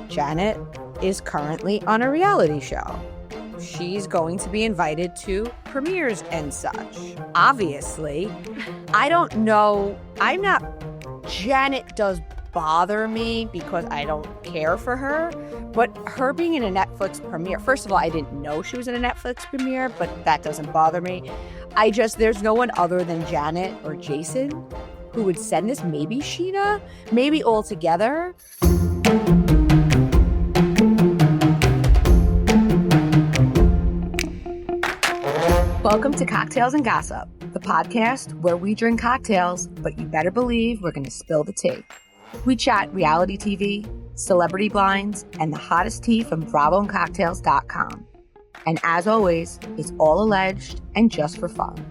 Janet is currently on a reality show. She's going to be invited to premieres and such. Obviously, I don't know. Janet does bother me because I don't care for her, but her being in a Netflix premiere, first of all, I didn't know she was in a Netflix premiere, but that doesn't bother me. There's no one other than Janet or Jason who would send this. Maybe Sheena, maybe all together. Welcome to Cocktails and Gossip, the podcast where we drink cocktails, but you better believe we're going to spill the tea. We chat reality TV, celebrity blinds, and the hottest tea from BravoandCocktails.com. And as always, it's all alleged and just for fun.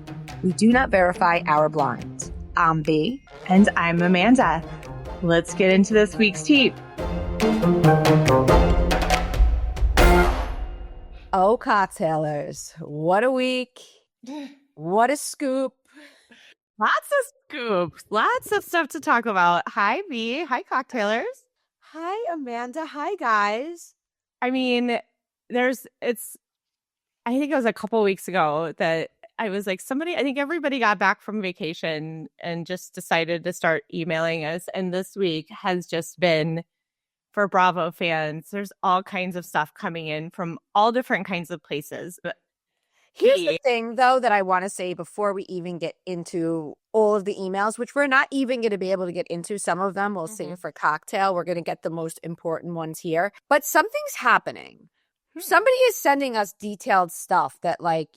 We do not verify our blinds. I'm B. And I'm Amanda. Let's get into this week's tea. Oh, cocktailers, what a week. What a scoop. Lots of scoops. Lots of stuff to talk about. Hi, B. Hi, cocktailers. Hi, Amanda. Hi, guys. I mean, I think it was a couple weeks ago that I was like, I think everybody got back from vacation and just decided to start emailing us. And this week has just been, for Bravo fans, there's all kinds of stuff coming in from all different kinds of places. But here's the thing, though, that I want to say before we even get into all of the emails, which we're not even going to be able to get into. Some of them we'll save for cocktail. We're going to get the most important ones here. But something's happening. Somebody is sending us detailed stuff that, like,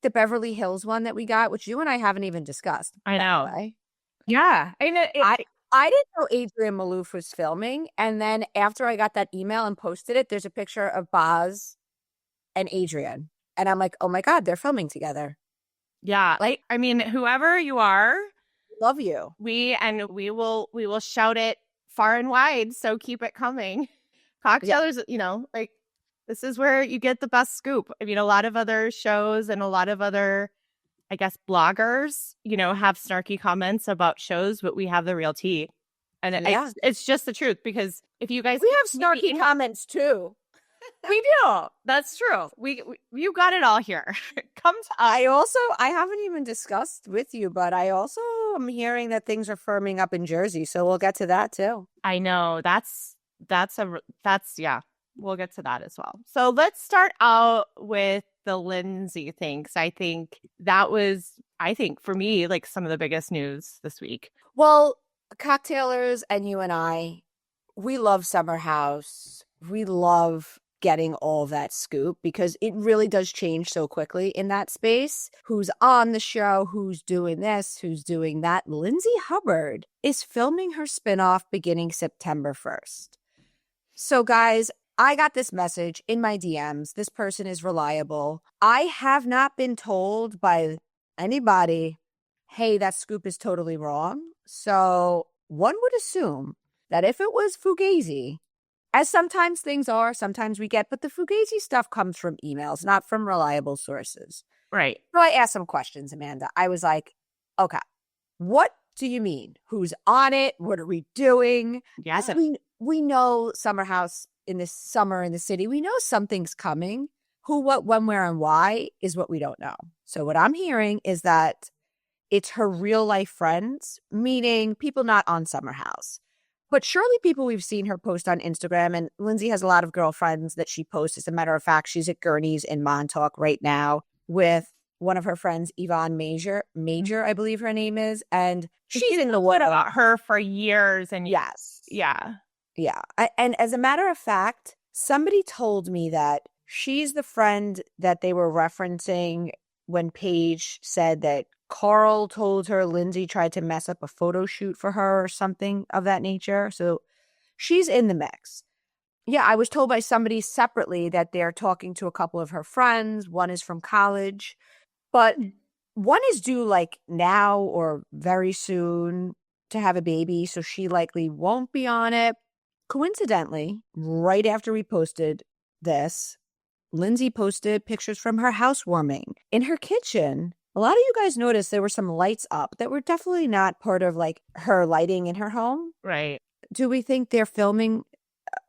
the Beverly Hills one that we got, which you and I haven't even discussed. I know. Yeah. I know. I didn't know Adrian Malouf was filming. And then after I got that email and posted it, there's a picture of Boz and Adrian. And I'm like, oh my God, they're filming together. Yeah. Like, I mean, whoever you are, love you. We will shout it far and wide. So keep it coming. Cocktailers, like, this is where you get the best scoop. I mean, a lot of other shows and a lot of other, I guess, bloggers, have snarky comments about shows, but we have the real tea. And it's just the truth, because if you guys... We have snarky comments too. We do. That's true. You got it all here. Come to us. I haven't even discussed with you, but I also am hearing that things are firming up in Jersey. So we'll get to that too. I know. That's yeah. We'll get to that as well. So let's start out with the Lindsay thing, because I think that was, for me, like some of the biggest news this week. Well, cocktailers and you and I, we love Summer House. We love getting all that scoop because it really does change so quickly in that space. Who's on the show, who's doing this, who's doing that. Lindsay Hubbard is filming her spinoff beginning September 1st. So guys, I got this message in my DMs. This person is reliable. I have not been told by anybody, hey, that scoop is totally wrong. So one would assume that if it was Fugazi, as sometimes things are, sometimes we get, but the Fugazi stuff comes from emails, not from reliable sources. Right. So I asked some questions, Amanda. I was like, okay, what do you mean? Who's on it? What are we doing? Yes. We know Summer House in this summer in the city. We know something's coming. Who, what, when, where, and why is what we don't know. So what I'm hearing is that it's her real life friends, meaning people not on Summer House. But surely people we've seen her post on Instagram, and Lindsay has a lot of girlfriends that she posts. As a matter of fact, she's at Gurney's in Montauk right now with one of her friends, Yvonne Major, I believe her name is. And she's in the what about her for years and yes. Yeah. Yeah. And as a matter of fact, somebody told me that she's the friend that they were referencing when Paige said that Carl told her Lindsay tried to mess up a photo shoot for her or something of that nature. So she's in the mix. Yeah, I was told by somebody separately that they're talking to a couple of her friends. One is from college, but one is due like now or very soon to have a baby. So she likely won't be on it. Coincidentally, right after we posted this, Lindsay posted pictures from her housewarming in her kitchen. A lot of you guys noticed there were some lights up that were definitely not part of like her lighting in her home. Right. Do we think they're filming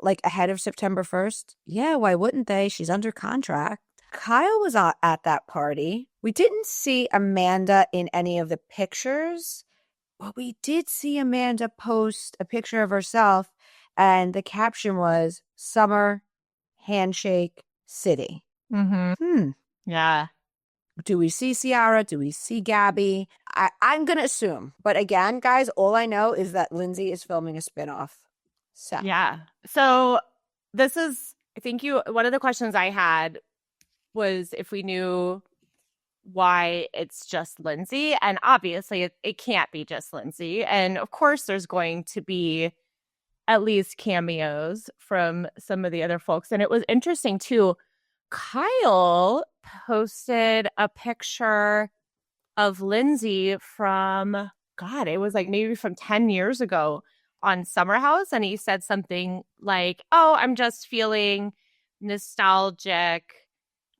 like ahead of September 1st? Yeah, why wouldn't they? She's under contract. Kyle was at that party. We didn't see Amanda in any of the pictures, but we did see Amanda post a picture of herself, and the caption was Summer Handshake City. Yeah. Do we see Ciara? Do we see Gabby? I'm going to assume. But again, guys, all I know is that Lindsay is filming a spinoff. So. Yeah. So this is, I think one of the questions I had was if we knew why it's just Lindsay. And obviously it can't be just Lindsay. And of course there's going to be at least cameos from some of the other folks. And it was interesting too. Kyle posted a picture of Lindsay from, God, it was like maybe from 10 years ago on Summer House. And he said something like, oh, I'm just feeling nostalgic.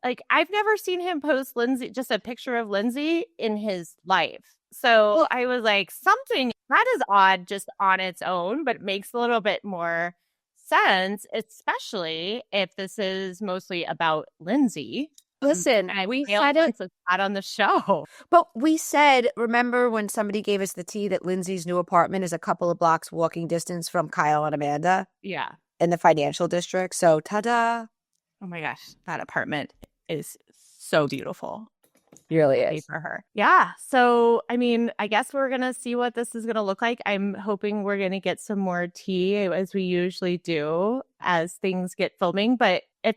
Like, I've never seen him post Lindsay, just a picture of Lindsay in his life. So I was like, something that is odd just on its own, but it makes a little bit more sense, especially if this is mostly about Lindsay. Listen, we said it not on the show. But we said, remember when somebody gave us the tea that Lindsay's new apartment is a couple of blocks walking distance from Kyle and Amanda? Yeah. In the financial district. So, ta-da. Oh my gosh, that apartment is so beautiful. Really is. For her. Yeah. So, I mean, I guess we're going to see what this is going to look like. I'm hoping we're going to get some more tea as we usually do as things get filming. But if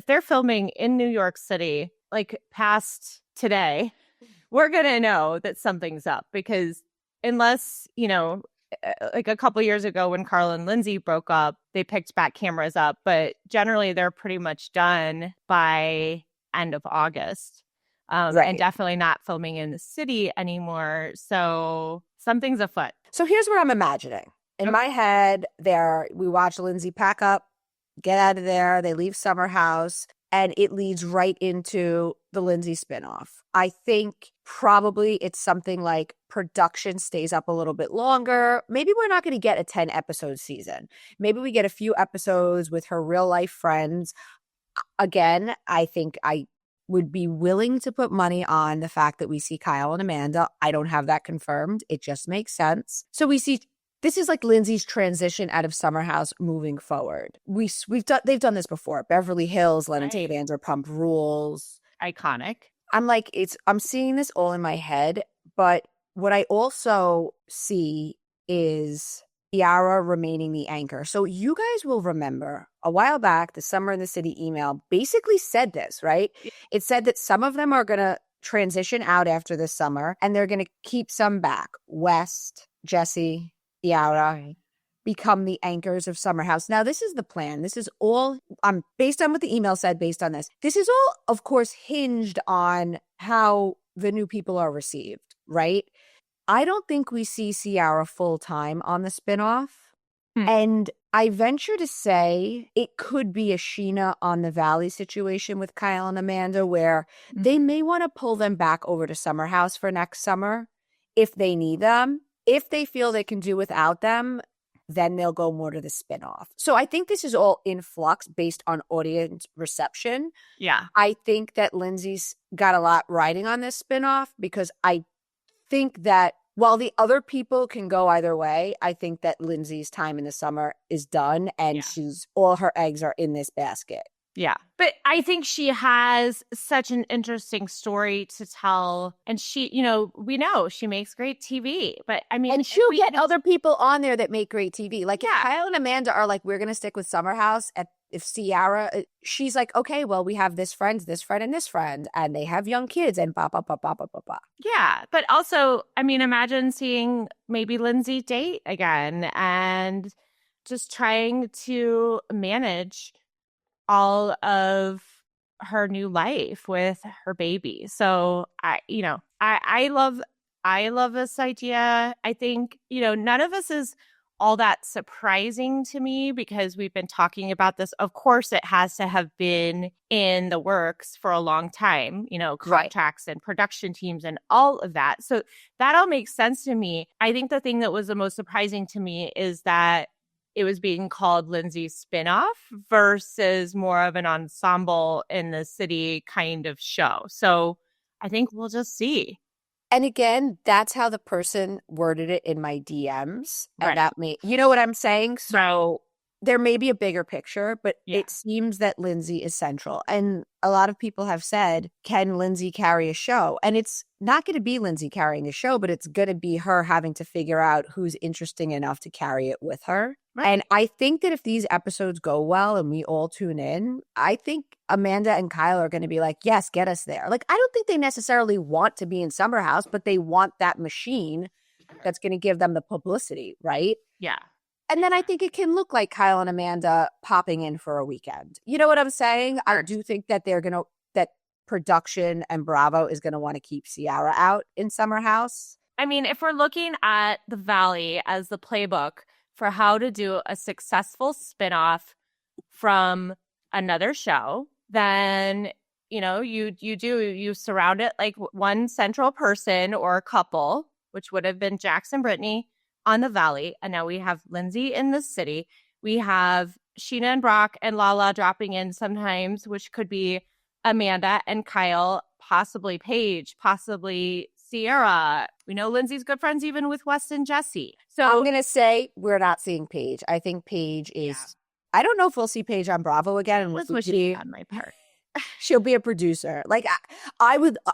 they're filming in New York City, like past today, we're going to know that something's up because unless, like a couple years ago when Carl and Lindsay broke up, they picked back cameras up. But generally, they're pretty much done by end of August. Right. And definitely not filming in the city anymore. So something's afoot. So here's what I'm imagining. In my head, we watch Lindsay pack up, get out of there. They leave Summer House, and it leads right into the Lindsay spinoff. I think probably it's something like production stays up a little bit longer. Maybe we're not going to get a 10-episode season. Maybe we get a few episodes with her real life friends. Again, I think I would be willing to put money on the fact that we see Kyle and Amanda. I don't have that confirmed. It just makes sense. So we see this is like Lindsay's transition out of Summer House moving forward. They've done this before. Beverly Hills, Len and Tate, Vanderpump Rules. Iconic. I'm seeing this all in my head, but what I also see is Ciara remaining the anchor. So you guys will remember a while back, the Summer in the City email basically said this, right? It said that some of them are going to transition out after this summer and they're going to keep some back. West, Jesse, Ciara become the anchors of Summer House. Now, this is the plan. This is all based on what the email said, based on this. This is all, of course, hinged on how the new people are received, right? I don't think we see Ciara full-time on the spinoff. And I venture to say it could be a Sheena on the Valley situation with Kyle and Amanda where they may want to pull them back over to Summer House for next summer if they need them. If they feel they can do without them, then they'll go more to the spinoff. So I think this is all in flux based on audience reception. Yeah. I think that Lindsay's got a lot riding on this spinoff because I think that while the other people can go either way, I think that Lindsay's time in the summer is done and all her eggs are in this basket. Yeah. But I think she has such an interesting story to tell. And she, we know she makes great TV. But I mean, and she'll get other people on there that make great TV. Like if Kyle and Amanda are like, we're going to stick with Summer House. If Ciara, she's like, okay, well, we have this friend, and this friend, and they have young kids and blah, blah, blah, blah, blah, blah, blah. Yeah. But also, I mean, imagine seeing maybe Lindsay date again and just trying to manage all of her new life with her baby. So I love this idea. I think, none of this is all that surprising to me because we've been talking about this. Of course, it has to have been in the works for a long time, contracts and production teams and all of that. So that all makes sense to me. I think the thing that was the most surprising to me is that it was being called Lindsay's spinoff versus more of an ensemble in the city kind of show. So I think we'll just see. And again, that's how the person worded it in my DMs. And Right. that you know what I'm saying? So there may be a bigger picture, but it seems that Lindsay is central. And a lot of people have said, can Lindsay carry a show? And it's not going to be Lindsay carrying a show, but it's going to be her having to figure out who's interesting enough to carry it with her. Right. And I think that if these episodes go well and we all tune in, I think Amanda and Kyle are going to be like, yes, get us there. Like, I don't think they necessarily want to be in Summer House, but they want that machine that's going to give them the publicity, right? Yeah. And then I think it can look like Kyle and Amanda popping in for a weekend. You know what I'm saying? I do think that that production and Bravo is going to want to keep Ciara out in Summer House. I mean, if we're looking at the Valley as the playbook for how to do a successful spinoff from another show, then, you know, you surround it like one central person or a couple, which would have been Jax and Brittany on the Valley. And now we have Lindsay in the city. We have Sheena and Brock and Lala dropping in sometimes, which could be Amanda and Kyle, possibly Paige, possibly Ciara. We know Lindsay's good friends even with Wes and Jesse. So I'm going to say we're not seeing Paige. I think Paige is, I don't know if we'll see Paige on Bravo again. And was wishing on my part. She'll be a producer. Like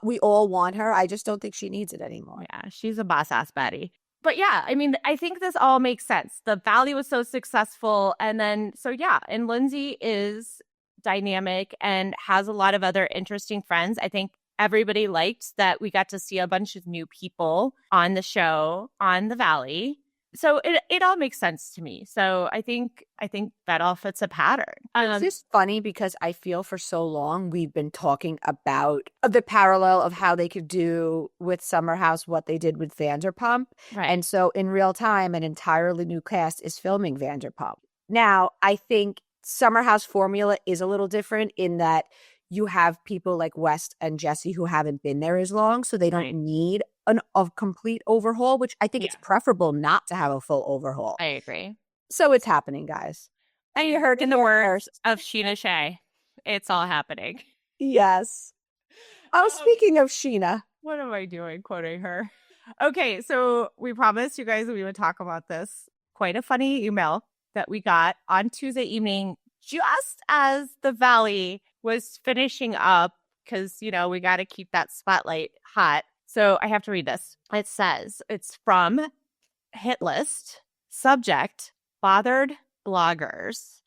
we all want her. I just don't think she needs it anymore. Yeah, she's a boss ass baddie. But yeah, I mean, I think this all makes sense. The Valley was so successful. And then, and Lindsay is dynamic and has a lot of other interesting friends. I think everybody liked that we got to see a bunch of new people on the show, on the Valley. So it all makes sense to me. So I think that all fits a pattern. It's just funny because I feel for so long we've been talking about the parallel of how they could do with Summer House what they did with Vanderpump. Right. And so in real time, an entirely new cast is filming Vanderpump. Now, I think Summer House formula is a little different in that you have people like West and Jesse who haven't been there as long, so they don't need a complete overhaul, which I think it's preferable not to have a full overhaul. I agree. So it's happening, guys. And you heard in the words of Sheena Shea, it's all happening. Yes. Oh, speaking of Sheena. What am I doing quoting her? Okay, so we promised you guys that we would talk about this. Quite a funny email that we got on Tuesday evening, just as the Valley was finishing up, because, you know, we got to keep that spotlight hot. So I have to read this. It says, it's from Hit List, subject, bothered bloggers.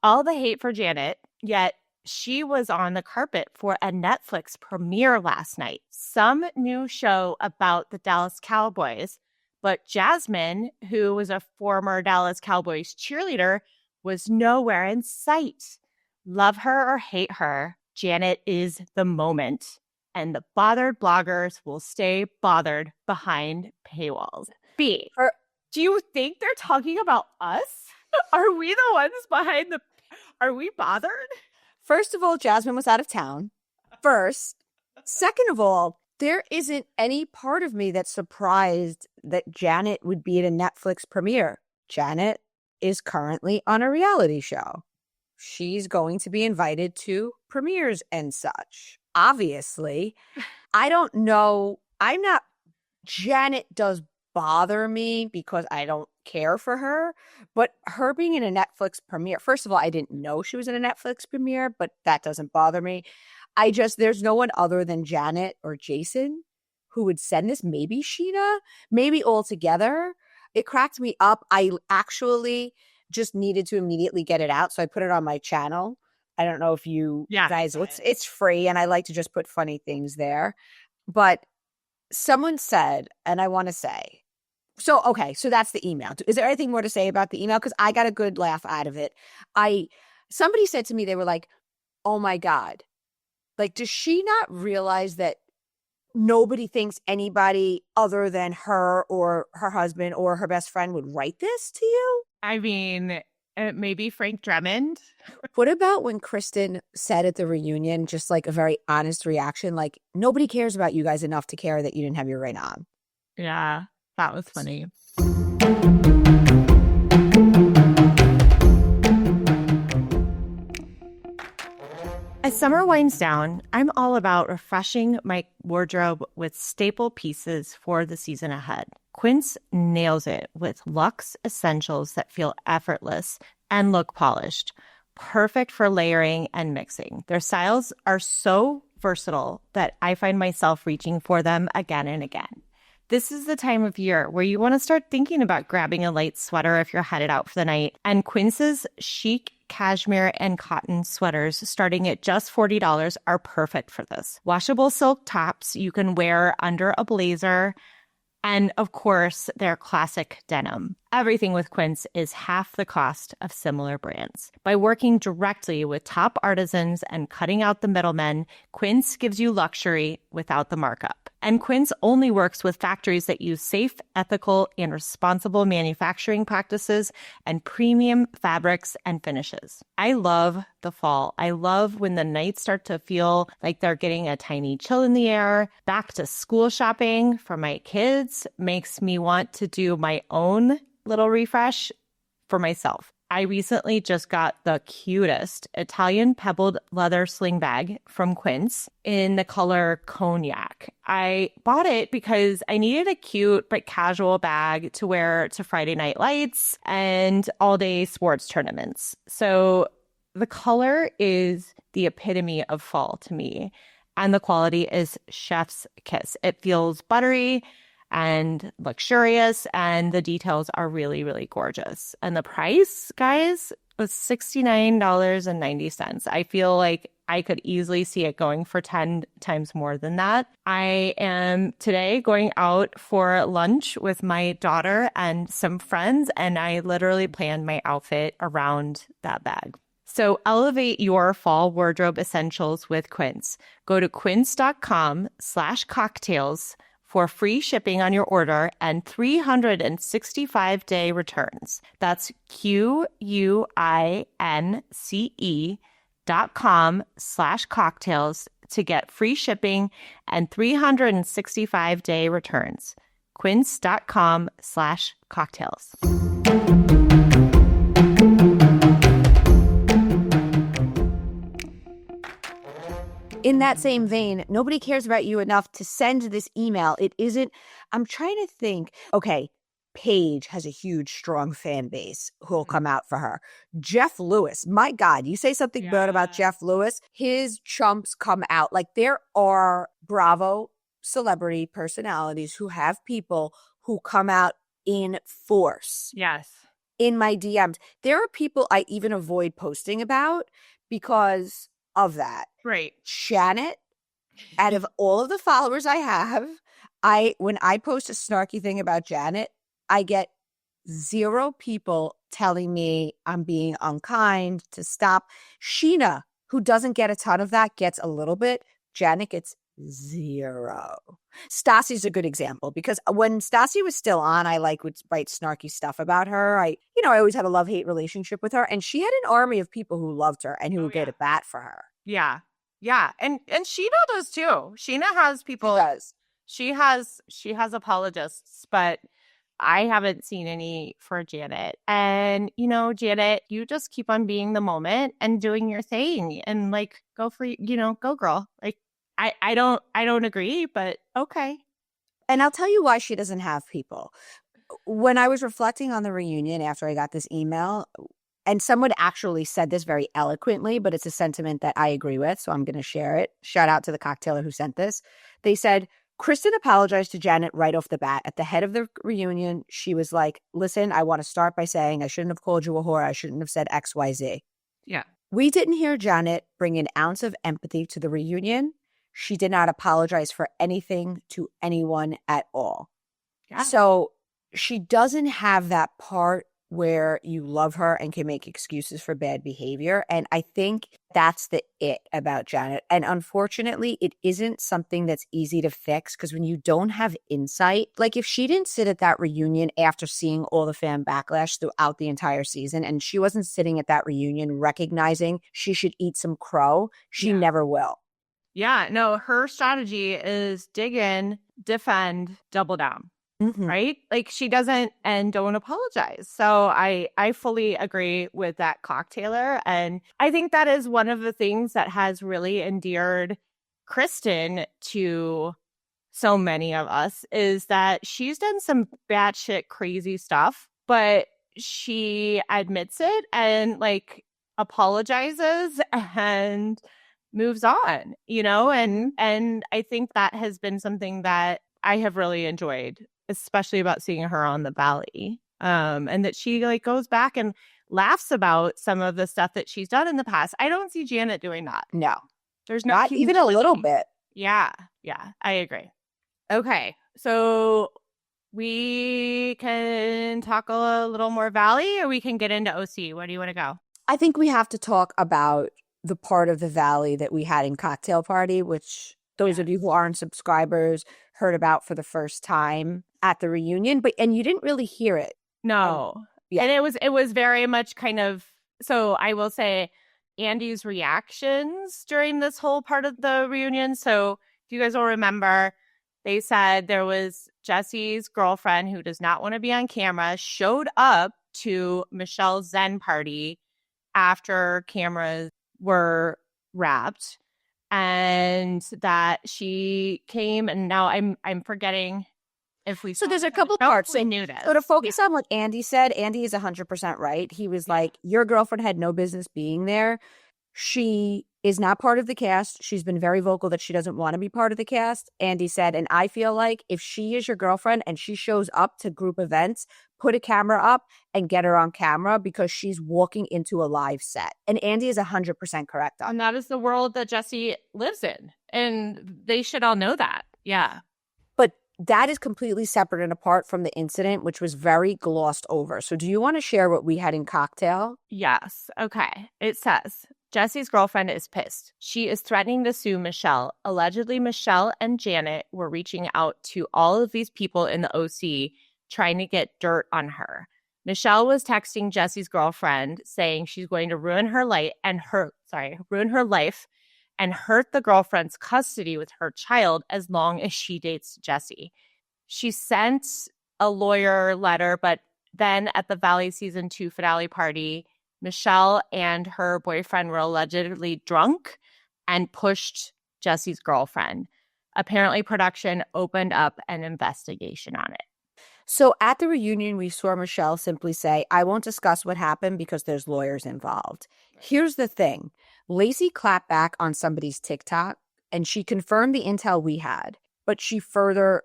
All the hate for Janet, yet she was on the carpet for a Netflix premiere last night. Some new show about the Dallas Cowboys. But Jasmine, who was a former Dallas Cowboys cheerleader, was nowhere in sight. Love her or hate her, Janet is the moment. And the bothered bloggers will stay bothered behind paywalls. B, do you think they're talking about us? Are we the ones behind are we bothered? First of all, Jasmine was out of town. Second of all, there isn't any part of me that's surprised that Janet would be at a Netflix premiere. Janet is currently on a reality show. She's going to be invited to premieres and such. Obviously, I don't know. Janet does bother me because I don't care for her, but her being in a Netflix premiere, first of all, I didn't know she was in a Netflix premiere, but that doesn't bother me. There's no one other than Janet or Jason who would send this. Maybe Sheena, maybe all together. It cracked me up. I actually just needed to immediately get it out, so I put it on my channel. I don't know if you guys, it's free, and I like to just put funny things there. But someone said, and I want to say, so that's the email. Is there anything more to say about the email? Because I got a good laugh out of it. Somebody said to me, they were like, oh my God, like, does she not realize that nobody thinks anybody other than her or her husband or her best friend would write this to you? I mean, maybe Frank Drummond. What about when Kristen said at the reunion, just like a very honest reaction, like, nobody cares about you guys enough to care that you didn't have your ring on? Yeah, that was funny. As summer winds down, I'm all about refreshing my wardrobe with staple pieces for the season ahead. Quince nails it with luxe essentials that feel effortless and look polished, perfect for layering and mixing. Their styles are so versatile that I find myself reaching for them again and again. This is the time of year where you want to start thinking about grabbing a light sweater if you're headed out for the night. And Quince's chic cashmere and cotton sweaters starting at just $40 are perfect for this. Washable silk tops you can wear under a blazer. And of course, their classic denim. Everything with Quince is half the cost of similar brands. By working directly with top artisans and cutting out the middlemen, Quince gives you luxury without the markup. And Quince only works with factories that use safe, ethical, and responsible manufacturing practices and premium fabrics and finishes. I love the fall. I love when the nights start to feel like they're getting a tiny chill in the air. Back to school shopping for my kids makes me want to do my own little refresh for myself. I recently just got the cutest Italian pebbled leather sling bag from Quince in the color cognac. I bought it because I needed a cute but casual bag to wear to Friday night lights and all-day sports tournaments. So the color is the epitome of fall to me, and the quality is chef's kiss. It feels buttery and luxurious, and the details are really, really gorgeous. And the price, guys, was $69.90. I feel like I could easily see it going for 10 times more than that. I am today going out for lunch with my daughter and some friends, and I literally planned my outfit around that bag. So elevate your fall wardrobe essentials with Quince. Go to quince.com/cocktails for free shipping on your order and 365-day returns. That's QUINCE.com/cocktails to get free shipping and 365-day returns. Quince.com/cocktails. In that same vein, nobody cares about you enough to send this email. It isn't, I'm trying to think, okay, Paige has a huge, strong fan base who'll come out for her. Jeff Lewis, my God, you say something bad about Jeff Lewis, his chumps come out. Like there are Bravo celebrity personalities who have people who come out in force. Yes. In my DMs. There are people I even avoid posting about because of that. Right. Janet, out of all of the followers I have, when I post a snarky thing about Janet, I get 0 people telling me I'm being unkind, to stop. Sheena, who doesn't get a ton of that, gets a little bit. Janet gets 0. Stassi's a good example because when Stassi was still on, I would write snarky stuff about her. I always had a love-hate relationship with her, and she had an army of people who loved her and who would get a bat for her. Yeah. Yeah. And Sheena does too. Sheena has people. She does. She has apologists, but I haven't seen any for Janet. And, Janet, you just keep on being the moment and doing your thing and go for, go girl. I don't agree, but okay. And I'll tell you why she doesn't have people. When I was reflecting on the reunion after I got this email, and someone actually said this very eloquently, but it's a sentiment that I agree with, so I'm going to share it. Shout out to the cocktailer who sent this. They said, Kristen apologized to Janet right off the bat. At the head of the reunion, she was like, listen, I want to start by saying I shouldn't have called you a whore. I shouldn't have said XYZ. Yeah. We didn't hear Janet bring an ounce of empathy to the reunion. She did not apologize for anything to anyone at all. Yeah. So she doesn't have that part where you love her and can make excuses for bad behavior. And I think that's the it about Janet. And unfortunately, it isn't something that's easy to fix because when you don't have insight, like if she didn't sit at that reunion after seeing all the fan backlash throughout the entire season, and she wasn't sitting at that reunion recognizing she should eat some crow, she never will. Yeah, no, her strategy is dig in, defend, double down. right? Like she doesn't and don't apologize. So I fully agree with that cocktailer. And I think that is one of the things that has really endeared Kristen to so many of us is that she's done some batshit crazy stuff, but she admits it and like apologizes and moves on, you know? And I think that has been something that I have really enjoyed, especially about seeing her on the Valley. And that she like goes back and laughs about some of the stuff that she's done in the past. I don't see Janet doing that. No. There's no Not even a little bit. Yeah, I agree. Okay, so we can talk a little more Valley or we can get into OC. Where do you want to go? I think we have to talk about the part of the Valley that we had in Cocktail Party, which those of you who aren't subscribers heard about for the first time at the reunion, and you didn't really hear it. No. And it was very much kind of, so I will say Andy's reactions during this whole part of the reunion. So if you guys will remember, they said there was Jesse's girlfriend who does not want to be on camera showed up to Michelle's Zen party after cameras were wrapped, and that she came, and now I'm forgetting if we. So there's a couple parts. We knew this. So to focus on what Andy said, Andy is 100% right. He was like, your girlfriend had no business being there. She is not part of the cast. She's been very vocal that she doesn't want to be part of the cast. Andy said, and I feel like if she is your girlfriend and she shows up to group events, put a camera up and get her on camera because she's walking into a live set. And Andy is 100% correct on and that is the world that Jesse lives in. And they should all know that. Yeah. But that is completely separate and apart from the incident, which was very glossed over. So do you want to share what we had in Cocktail? Yes. Okay. It says, Jesse's girlfriend is pissed. She is threatening to sue Michelle. Allegedly, Michelle and Janet were reaching out to all of these people in the OC trying to get dirt on her. Michelle was texting Jesse's girlfriend saying she's going to ruin her life and hurt the girlfriend's custody with her child as long as she dates Jesse. She sent a lawyer letter, but then at the Valley Season 2 finale party, Michelle and her boyfriend were allegedly drunk and pushed Jesse's girlfriend. Apparently, production opened up an investigation on it. So at the reunion, we saw Michelle simply say, I won't discuss what happened because there's lawyers involved. Here's the thing. Lacey clapped back on somebody's TikTok and she confirmed the intel we had, but she further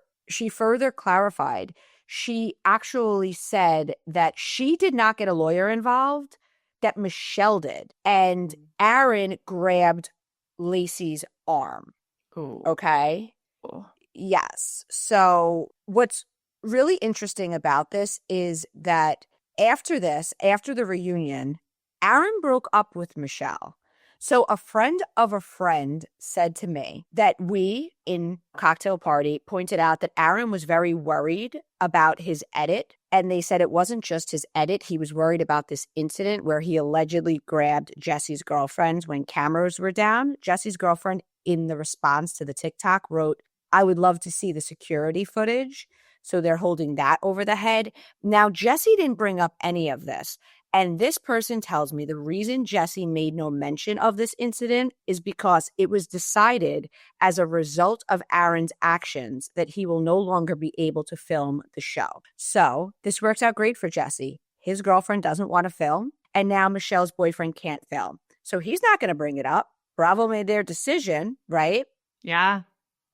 clarified. She actually said that she did not get a lawyer involved, that Michelle did. And Aaron grabbed Lacey's arm. Ooh. Okay? Ooh. Yes. So what's really interesting about this is that after the reunion, Aaron broke up with Michelle. So a friend of a friend said to me that we in Cocktail Party pointed out that Aaron was very worried about his edit. And they said it wasn't just his edit. He was worried about this incident where he allegedly grabbed Jesse's girlfriend when cameras were down. Jesse's girlfriend, in the response to the TikTok, wrote, I would love to see the security footage. So they're holding that over the head. Now, Jesse didn't bring up any of this. And this person tells me the reason Jesse made no mention of this incident is because it was decided as a result of Aaron's actions that he will no longer be able to film the show. So this works out great for Jesse. His girlfriend doesn't want to film, and now Michelle's boyfriend can't film. So he's not going to bring it up. Bravo made their decision, right? Yeah.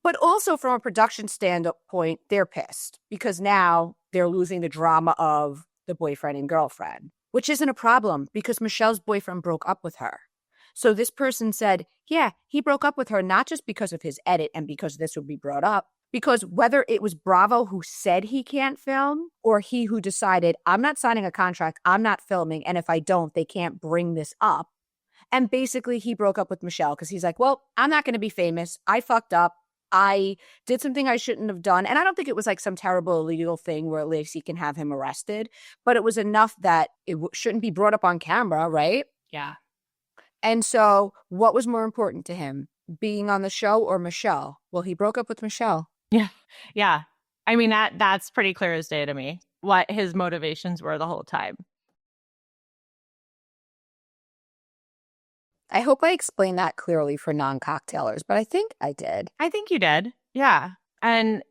But also from a production standpoint, they're pissed because now they're losing the drama of the boyfriend and girlfriend, which isn't a problem because Michelle's boyfriend broke up with her. So this person said, yeah, he broke up with her not just because of his edit and because this would be brought up, because whether it was Bravo who said he can't film or he who decided, I'm not signing a contract, I'm not filming, and if I don't, they can't bring this up. And basically he broke up with Michelle because he's like, well, I'm not going to be famous. I fucked up. I did something I shouldn't have done. And I don't think it was like some terrible illegal thing where Lacey can have him arrested, but it was enough that it shouldn't be brought up on camera, right? Yeah. And so what was more important to him, being on the show or Michelle? Well, he broke up with Michelle. Yeah. Yeah. I mean, that's pretty clear as day to me, what his motivations were the whole time. I hope I explained that clearly for non-cocktailers, but I think I did. I think you did. Yeah. And,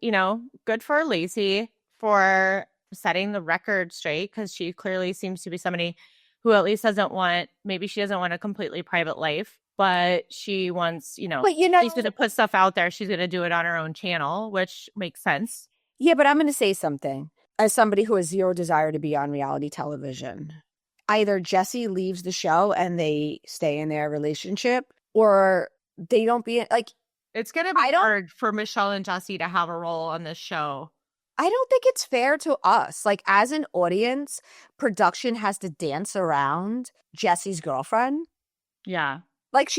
good for Lacey for setting the record straight, because she clearly seems to be somebody who at least maybe she doesn't want a completely private life, but she wants, But she's going to put stuff out there. She's going to do it on her own channel, which makes sense. Yeah, but I'm going to say something. As somebody who has zero desire to be on reality television, either Jesse leaves the show and they stay in their relationship, or they don't be like. It's going to be hard for Michelle and Jesse to have a role on this show. I don't think it's fair to us. Like, as an audience, production has to dance around Jesse's girlfriend. Yeah. Like,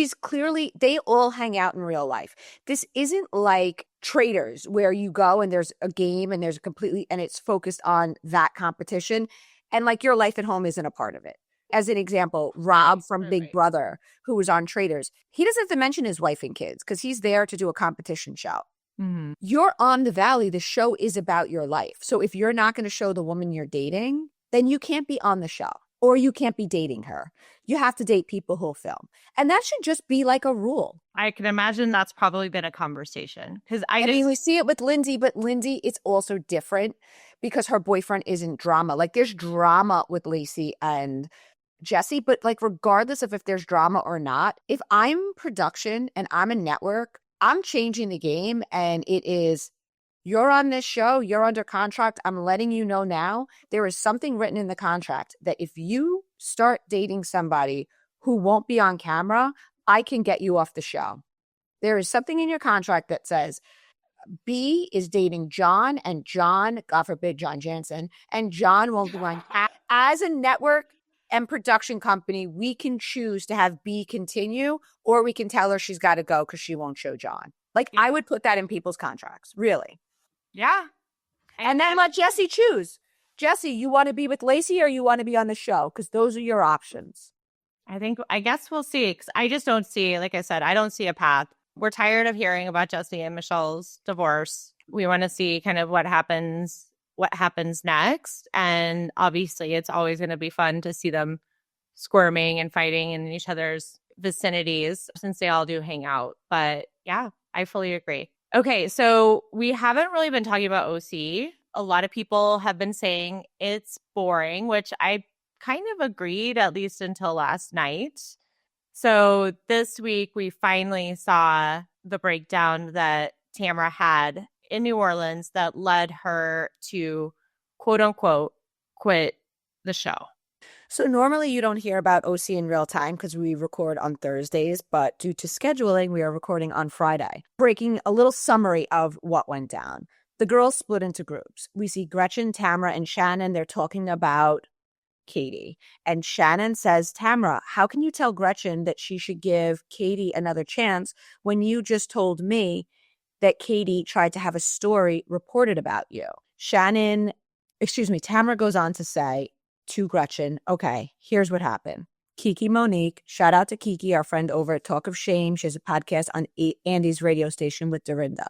they all hang out in real life. This isn't like Traders where you go and there's a game and and it's focused on that competition. And like your life at home isn't a part of it. As an example, Rob from Big Brother, who was on Traders, he doesn't have to mention his wife and kids because he's there to do a competition show. Mm-hmm. You're on the Valley. The show is about your life. So if you're not going to show the woman you're dating, then you can't be on the show or you can't be dating her. You have to date people who'll film. And that should just be like a rule. I can imagine that's probably been a conversation. Because I mean, we see it with Lindsay, but Lindsay, it's also different because her boyfriend isn't drama. Like, there's drama with Lacey and Jesse, but like, regardless of if there's drama or not, if I'm production and I'm a network, I'm changing the game, and it is, you're on this show, you're under contract. I'm letting you know now, there is something written in the contract that if you start dating somebody who won't be on camera, I can get you off the show. There is something in your contract that says B is dating John, and John, God forbid, John Jansen, and John won't be on. As a network and production company, we can choose to have B continue, or we can tell her she's got to go because she won't show John. Like, I would put that in people's contracts, really. Yeah. And then let Jesse choose. Jesse, you want to be with Lacey or you want to be on the show? Because those are your options. I guess we'll see. Because I just don't see, like I said, I don't see a path. We're tired of hearing about Jesse and Michelle's divorce. We want to see kind of what happens next. And obviously, it's always going to be fun to see them squirming and fighting in each other's vicinities since they all do hang out. But yeah, I fully agree. Okay, so we haven't really been talking about OC. A lot of people have been saying it's boring, which I kind of agreed, at least until last night. So this week, we finally saw the breakdown that Tamra had in New Orleans that led her to, quote unquote, quit the show. So normally you don't hear about OC in real time because we record on Thursdays, but due to scheduling, we are recording on Friday. Breaking a little summary of what went down. The girls split into groups. We see Gretchen, Tamra, and Shannon. They're talking about Katie. And Shannon says, Tamra, how can you tell Gretchen that she should give Katie another chance when you just told me that Katie tried to have a story reported about you? Tamra goes on to say to Gretchen, okay, here's what happened. Kiki Monique, shout out to Kiki, our friend over at Talk of Shame. She has a podcast on Andy's radio station with Dorinda.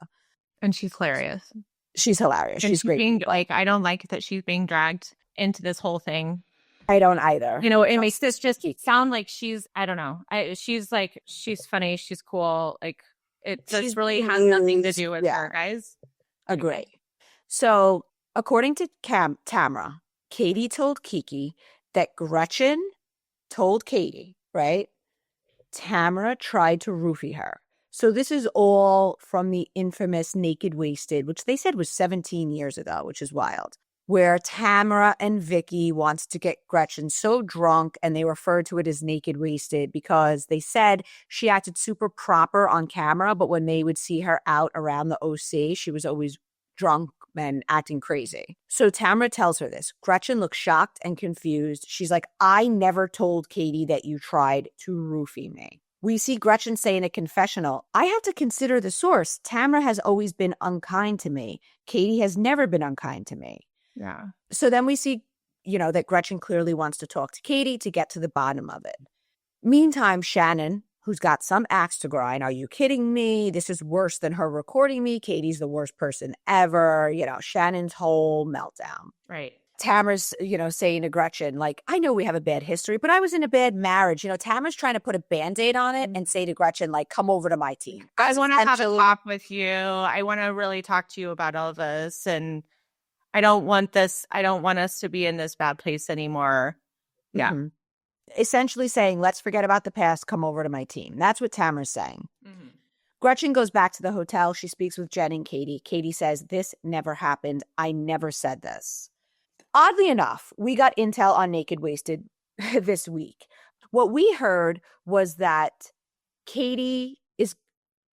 And she's hilarious. She's hilarious. She's great. I don't like that she's being dragged into this whole thing. I don't either. It makes this just sound like she's, I don't know. She's funny. She's cool. Like, it just really has nothing to do with her, guys. Agree. So according to Tamra, Katie told Kiki that Gretchen told Katie, right? Tamra tried to roofie her. So this is all from the infamous Naked Wasted, which they said was 17 years ago, which is wild, where Tamra and Vicky wants to get Gretchen so drunk, and they referred to it as Naked Wasted because they said she acted super proper on camera, but when they would see her out around the OC, she was always drunk and acting crazy. So Tamra tells her this. Gretchen looks shocked and confused. She's like, I never told Katie that you tried to roofie me. We see Gretchen say in a confessional, I have to consider the source. Tamra has always been unkind to me. Katie has never been unkind to me. Yeah. So then we see, that Gretchen clearly wants to talk to Katie to get to the bottom of it. Meantime, Shannon who's got some axe to grind. Are you kidding me? This is worse than her recording me. Katie's the worst person ever. Shannon's whole meltdown. Right. Tamara's, saying to Gretchen, like, I know we have a bad history, but I was in a bad marriage. Tamara's trying to put a Band-Aid on it and say to Gretchen, like, come over to my team. I want to have a talk with you. I want to really talk to you about all this. And I don't want us to be in this bad place anymore. Yeah. Mm-hmm. Essentially saying, let's forget about the past, come over to my team. That's what Tamara's saying. Mm-hmm. Gretchen goes back to the hotel. She speaks with Jen and Katie. Katie says, this never happened. I never said this. Oddly enough, we got intel on Naked Wasted this week. What we heard was that Katie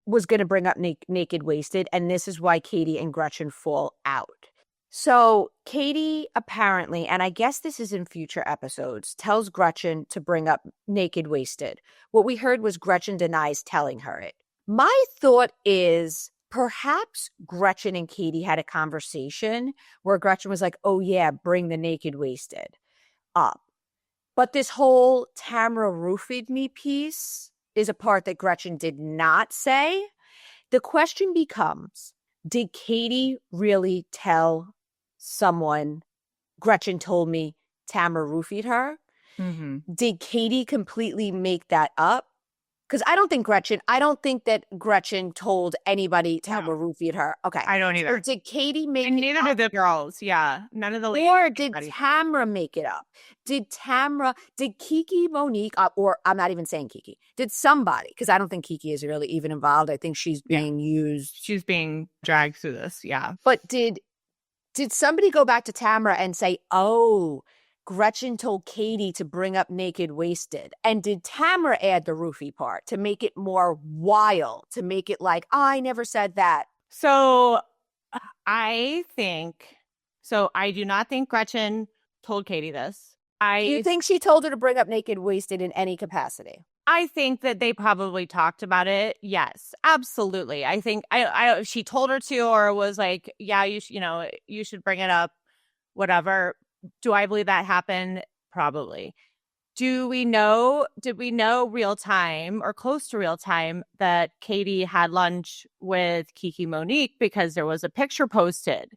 was going to bring up Naked Wasted, and this is why Katie and Gretchen fall out. So Katie apparently, and I guess this is in future episodes, tells Gretchen to bring up Naked Wasted. What we heard was Gretchen denies telling her it. My thought is perhaps Gretchen and Katie had a conversation where Gretchen was like, oh yeah, bring the Naked Wasted up. But this whole Tamara roofied me piece is a part that Gretchen did not say. The question becomes, did Katie really tell someone, Gretchen told me Tamara roofied her? Mm-hmm. Did Katie completely make that up? Because I don't think that Gretchen told anybody Tamara roofied her. Okay. I don't either. Or did Katie make and it neither up? did the girls. Yeah. None of the ladies. Or did Tamara make it up? Did Kiki Monique, or I'm not even saying Kiki, did somebody, because I don't think Kiki is really even involved. I think she's being used. She's being dragged through this. Yeah. But did somebody go back to Tamara and say, oh, Gretchen told Katie to bring up Naked Wasted? And did Tamara add the roofie part to make it more wild, to make it like, I never said that? So I do not think Gretchen told Katie this. Do you think she told her to bring up Naked Wasted in any capacity? I think that they probably talked about it. Yes, absolutely. I think she told her to, or was like, yeah, you should bring it up, whatever. Do I believe that happened? Probably. Did we know real time or close to real time that Katie had lunch with Kiki Monique because there was a picture posted?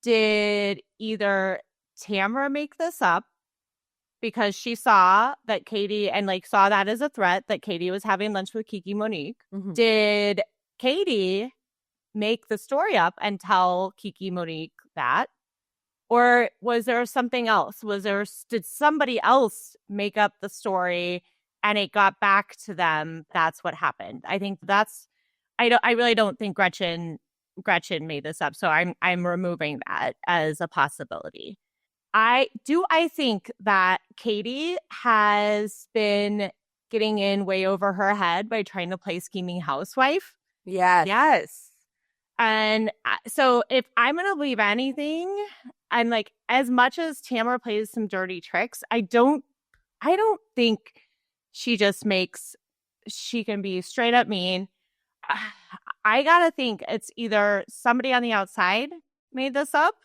Did either Tamara make this up because she saw that Katie and saw that as a threat that Katie was having lunch with Kiki Monique? Mm-hmm. Did Katie make the story up and tell Kiki Monique that? Or was there something else? Did somebody else make up the story and it got back to them? That's what happened. I think I really don't think Gretchen made this up. So I'm removing that as a possibility. I think that Katie has been getting in way over her head by trying to play scheming housewife. Yes. And so if I'm going to believe anything, I'm like, as much as Tamara plays some dirty tricks, I don't think she can be straight up mean. I got to think it's either somebody on the outside made this up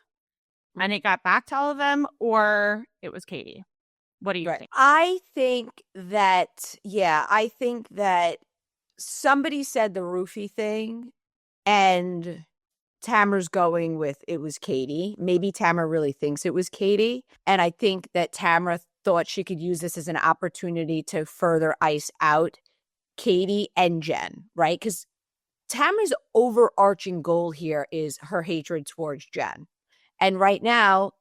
and it got back to all of them, or it was Katie. What do you think? I think that somebody said the roofie thing and Tamara's going with it was Katie. Maybe Tamara really thinks it was Katie. And I think that Tamara thought she could use this as an opportunity to further ice out Katie and Jen, right? Because Tamara's overarching goal here is her hatred towards Jen. And right now,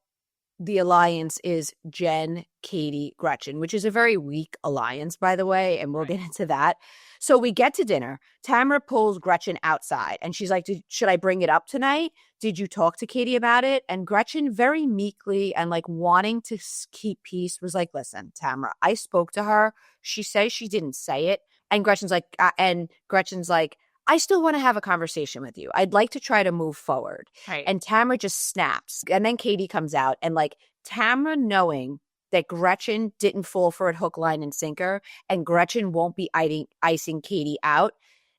the alliance is Jen, Katie, Gretchen, which is a very weak alliance, by the way, and we'll get into that. So we get to dinner. Tamara pulls Gretchen outside, and she's like, should I bring it up tonight? Did you talk to Katie about it? And Gretchen very meekly and wanting to keep peace was like, listen, Tamara, I spoke to her. She says she didn't say it. And Gretchen's like, I still want to have a conversation with you. I'd like to try to move forward. Right. And Tamara just snaps. And then Katie comes out and Tamara knowing that Gretchen didn't fall for it hook, line, and sinker, and Gretchen won't be icing Katie out.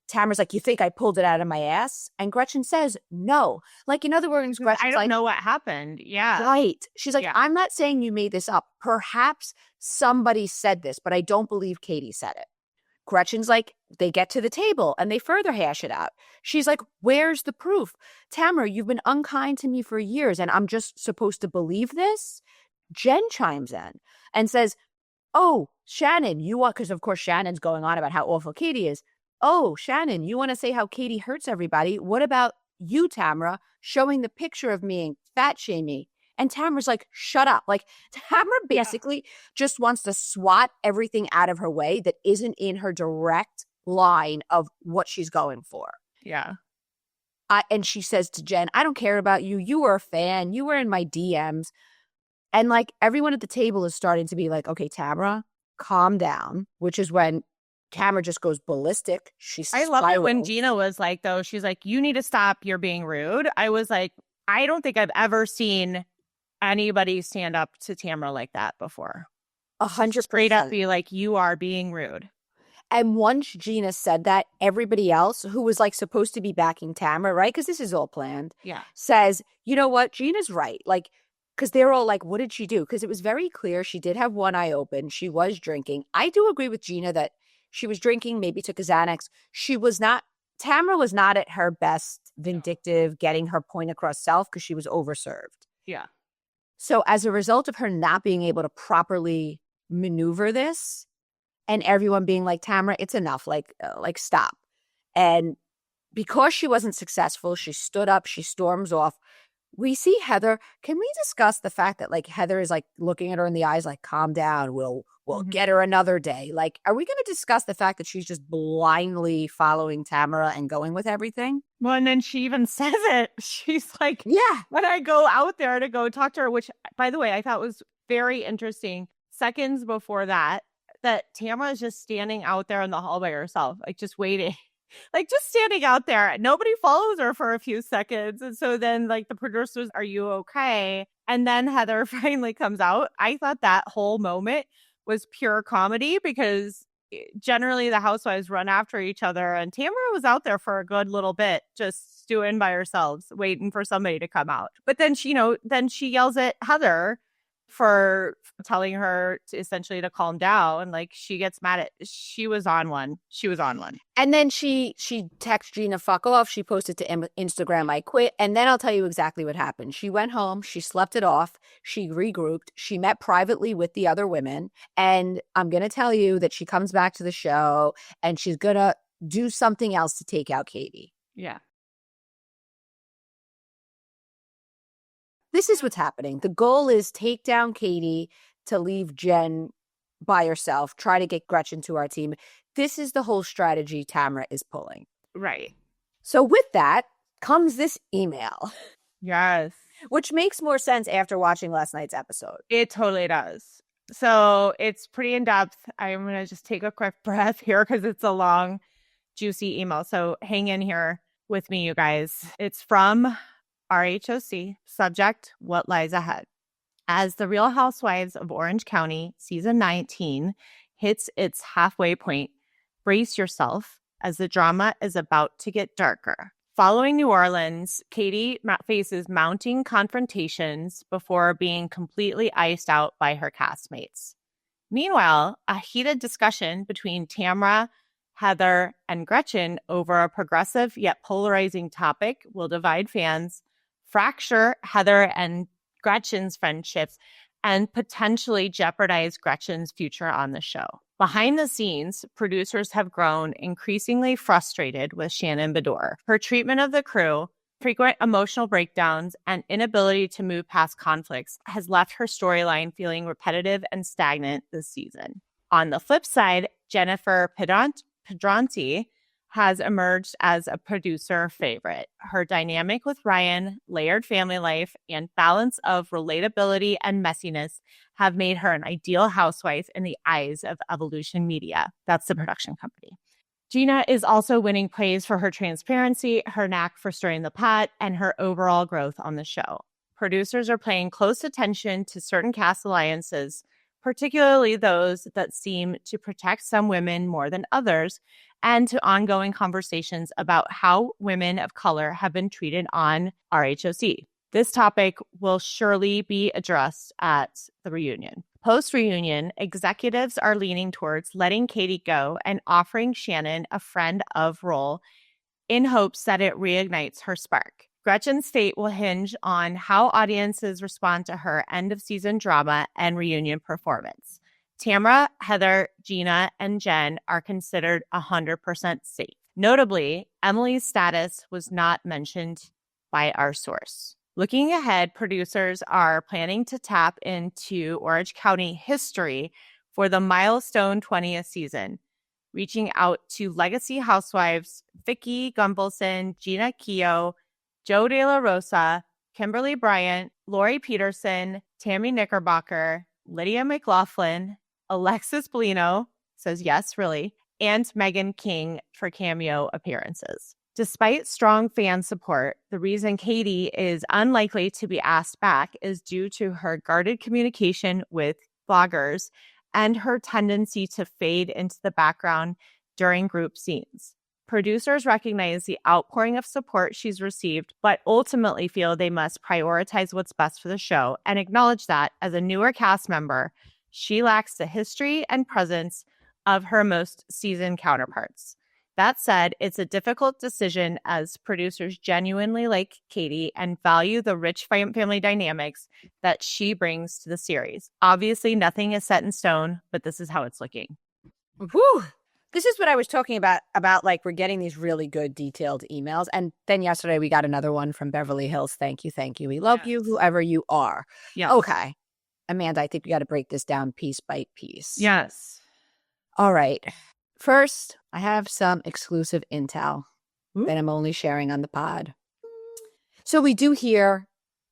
Tamara's like, you think I pulled it out of my ass? And Gretchen says, no. In other words, Gretchen's I don't know what happened. Yeah. Right. She's like, I'm not saying you made this up. Perhaps somebody said this, but I don't believe Katie said it. Gretchen's like, they get to the table and they further hash it out. She's like, where's the proof? Tamara, you've been unkind to me for years and I'm just supposed to believe this? Jen chimes in and says, oh, Shannon, you want, because of course Shannon's going on about how awful Katie is. Oh, Shannon, you want to say how Katie hurts everybody. What about you, Tamara, showing the picture of me and fat shaming? And Tamara's like, shut up. Like, Tamara basically just wants to swat everything out of her way that isn't in her direct line of what she's going for. Yeah. And she says to Jen, I don't care about you. You were a fan. You were in my DMs. And like everyone at the table is starting to be like, okay, Tamara, calm down, which is when Tamara just goes ballistic. I love it when Gina was like, though, she's like, you need to stop. You're being rude. I was like, I don't think I've ever seen anybody stand up to Tamara like that before. 100%. Straight up be like, you are being rude. And once Gina said that, everybody else who was like supposed to be backing Tamara, right? Because this is all planned. Yeah. Says, you know what? Gina's right. Like, because they're all like, what did she do? Because it was very clear she did have one eye open. She was drinking. I do agree with Gina that she was drinking, maybe took a Xanax. Tamara was not at her best vindictive, getting her point across self because she was overserved. Yeah. So as a result of her not being able to properly maneuver this and everyone being like, Tamara, it's enough, like stop. And because she wasn't successful, she stood up, she storms off. We see Heather. Can we discuss the fact that like Heather is like looking at her in the eyes like, calm down, we'll get her another day. Like, are we going to discuss the fact that she's just blindly following Tamara and going with everything? Well, and then she even says it. She's like, yeah, when I go out there to go talk to her, which, by the way, I thought was very interesting. Seconds before that Tamara is just standing out there in the hall by herself, like just waiting. Like just standing out there. Nobody follows her for a few seconds. And so then like the producers, are you okay? And then Heather finally comes out. I thought that whole moment was pure comedy because generally the housewives run after each other. And Tamara was out there for a good little bit, just stewing by herself, waiting for somebody to come out. But then she yells at Heather for telling her essentially to calm down. Like she gets mad at, she was on one. And then she texts Gina, fuck off. She posted to Instagram, I quit. And then I'll tell you exactly what happened. She went home. She slept it off. She regrouped. She met privately with the other women. And I'm going to tell you that she comes back to the show and she's going to do something else to take out Katie. Yeah. This is what's happening. The goal is take down Katie to leave Jen by herself, try to get Gretchen to our team. This is the whole strategy Tamara is pulling. Right. So with that comes this email. Yes. Which makes more sense after watching last night's episode. It totally does. So it's pretty in-depth. I'm going to just take a quick breath here because it's a long, juicy email. So hang in here with me, you guys. It's from RHOC, subject, what lies ahead. As the Real Housewives of Orange County season 19 hits its halfway point, brace yourself as the drama is about to get darker. Following New Orleans, Katie faces mounting confrontations before being completely iced out by her castmates. Meanwhile, a heated discussion between Tamara, Heather, and Gretchen over a progressive yet polarizing topic will divide fans, fracture Heather and Gretchen's friendships, and potentially jeopardize Gretchen's future on the show. Behind the scenes, producers have grown increasingly frustrated with Shannon Beador. Her treatment of the crew, frequent emotional breakdowns, and inability to move past conflicts has left her storyline feeling repetitive and stagnant this season. On the flip side, Jennifer Pedranti has emerged as a producer favorite. Her dynamic with Ryan, layered family life, and balance of relatability and messiness have made her an ideal housewife in the eyes of Evolution Media. That's the production company. Gina is also winning praise for her transparency, her knack for stirring the pot, and her overall growth on the show. Producers are paying close attention to certain cast alliances, particularly those that seem to protect some women more than others, and to ongoing conversations about how women of color have been treated on RHOC. This topic will surely be addressed at the reunion. Post-reunion, executives are leaning towards letting Katie go and offering Shannon a friend of role in hopes that it reignites her spark. Gretchen's fate will hinge on how audiences respond to her end-of-season drama and reunion performance. Tamra, Heather, Gina, and Jen are considered 100% safe. Notably, Emily's status was not mentioned by our source. Looking ahead, producers are planning to tap into Orange County history for the milestone 20th season, reaching out to legacy housewives Vicki Gunvalson, Gina Keogh, Joe De La Rosa, Kimberly Bryant, Lori Peterson, Tammy Knickerbocker, Lydia McLaughlin, Alexis Bellino, says yes, really, and Meghan King for cameo appearances. Despite strong fan support, the reason Katie is unlikely to be asked back is due to her guarded communication with bloggers and her tendency to fade into the background during group scenes. Producers recognize the outpouring of support she's received, but ultimately feel they must prioritize what's best for the show and acknowledge that, as a newer cast member, she lacks the history and presence of her most seasoned counterparts. That said, it's a difficult decision as producers genuinely like Katie and value the rich family dynamics that she brings to the series. Obviously, nothing is set in stone, but this is how it's looking. Whew. This is what I was talking about like we're getting these really good detailed emails. And then yesterday we got another one from Beverly Hills. Thank you. Thank you. We love you, whoever you are. Yeah. Okay. Amanda, I think we got to break this down piece by piece. Yes. All right. First, I have some exclusive intel that I'm only sharing on the pod. So we do hear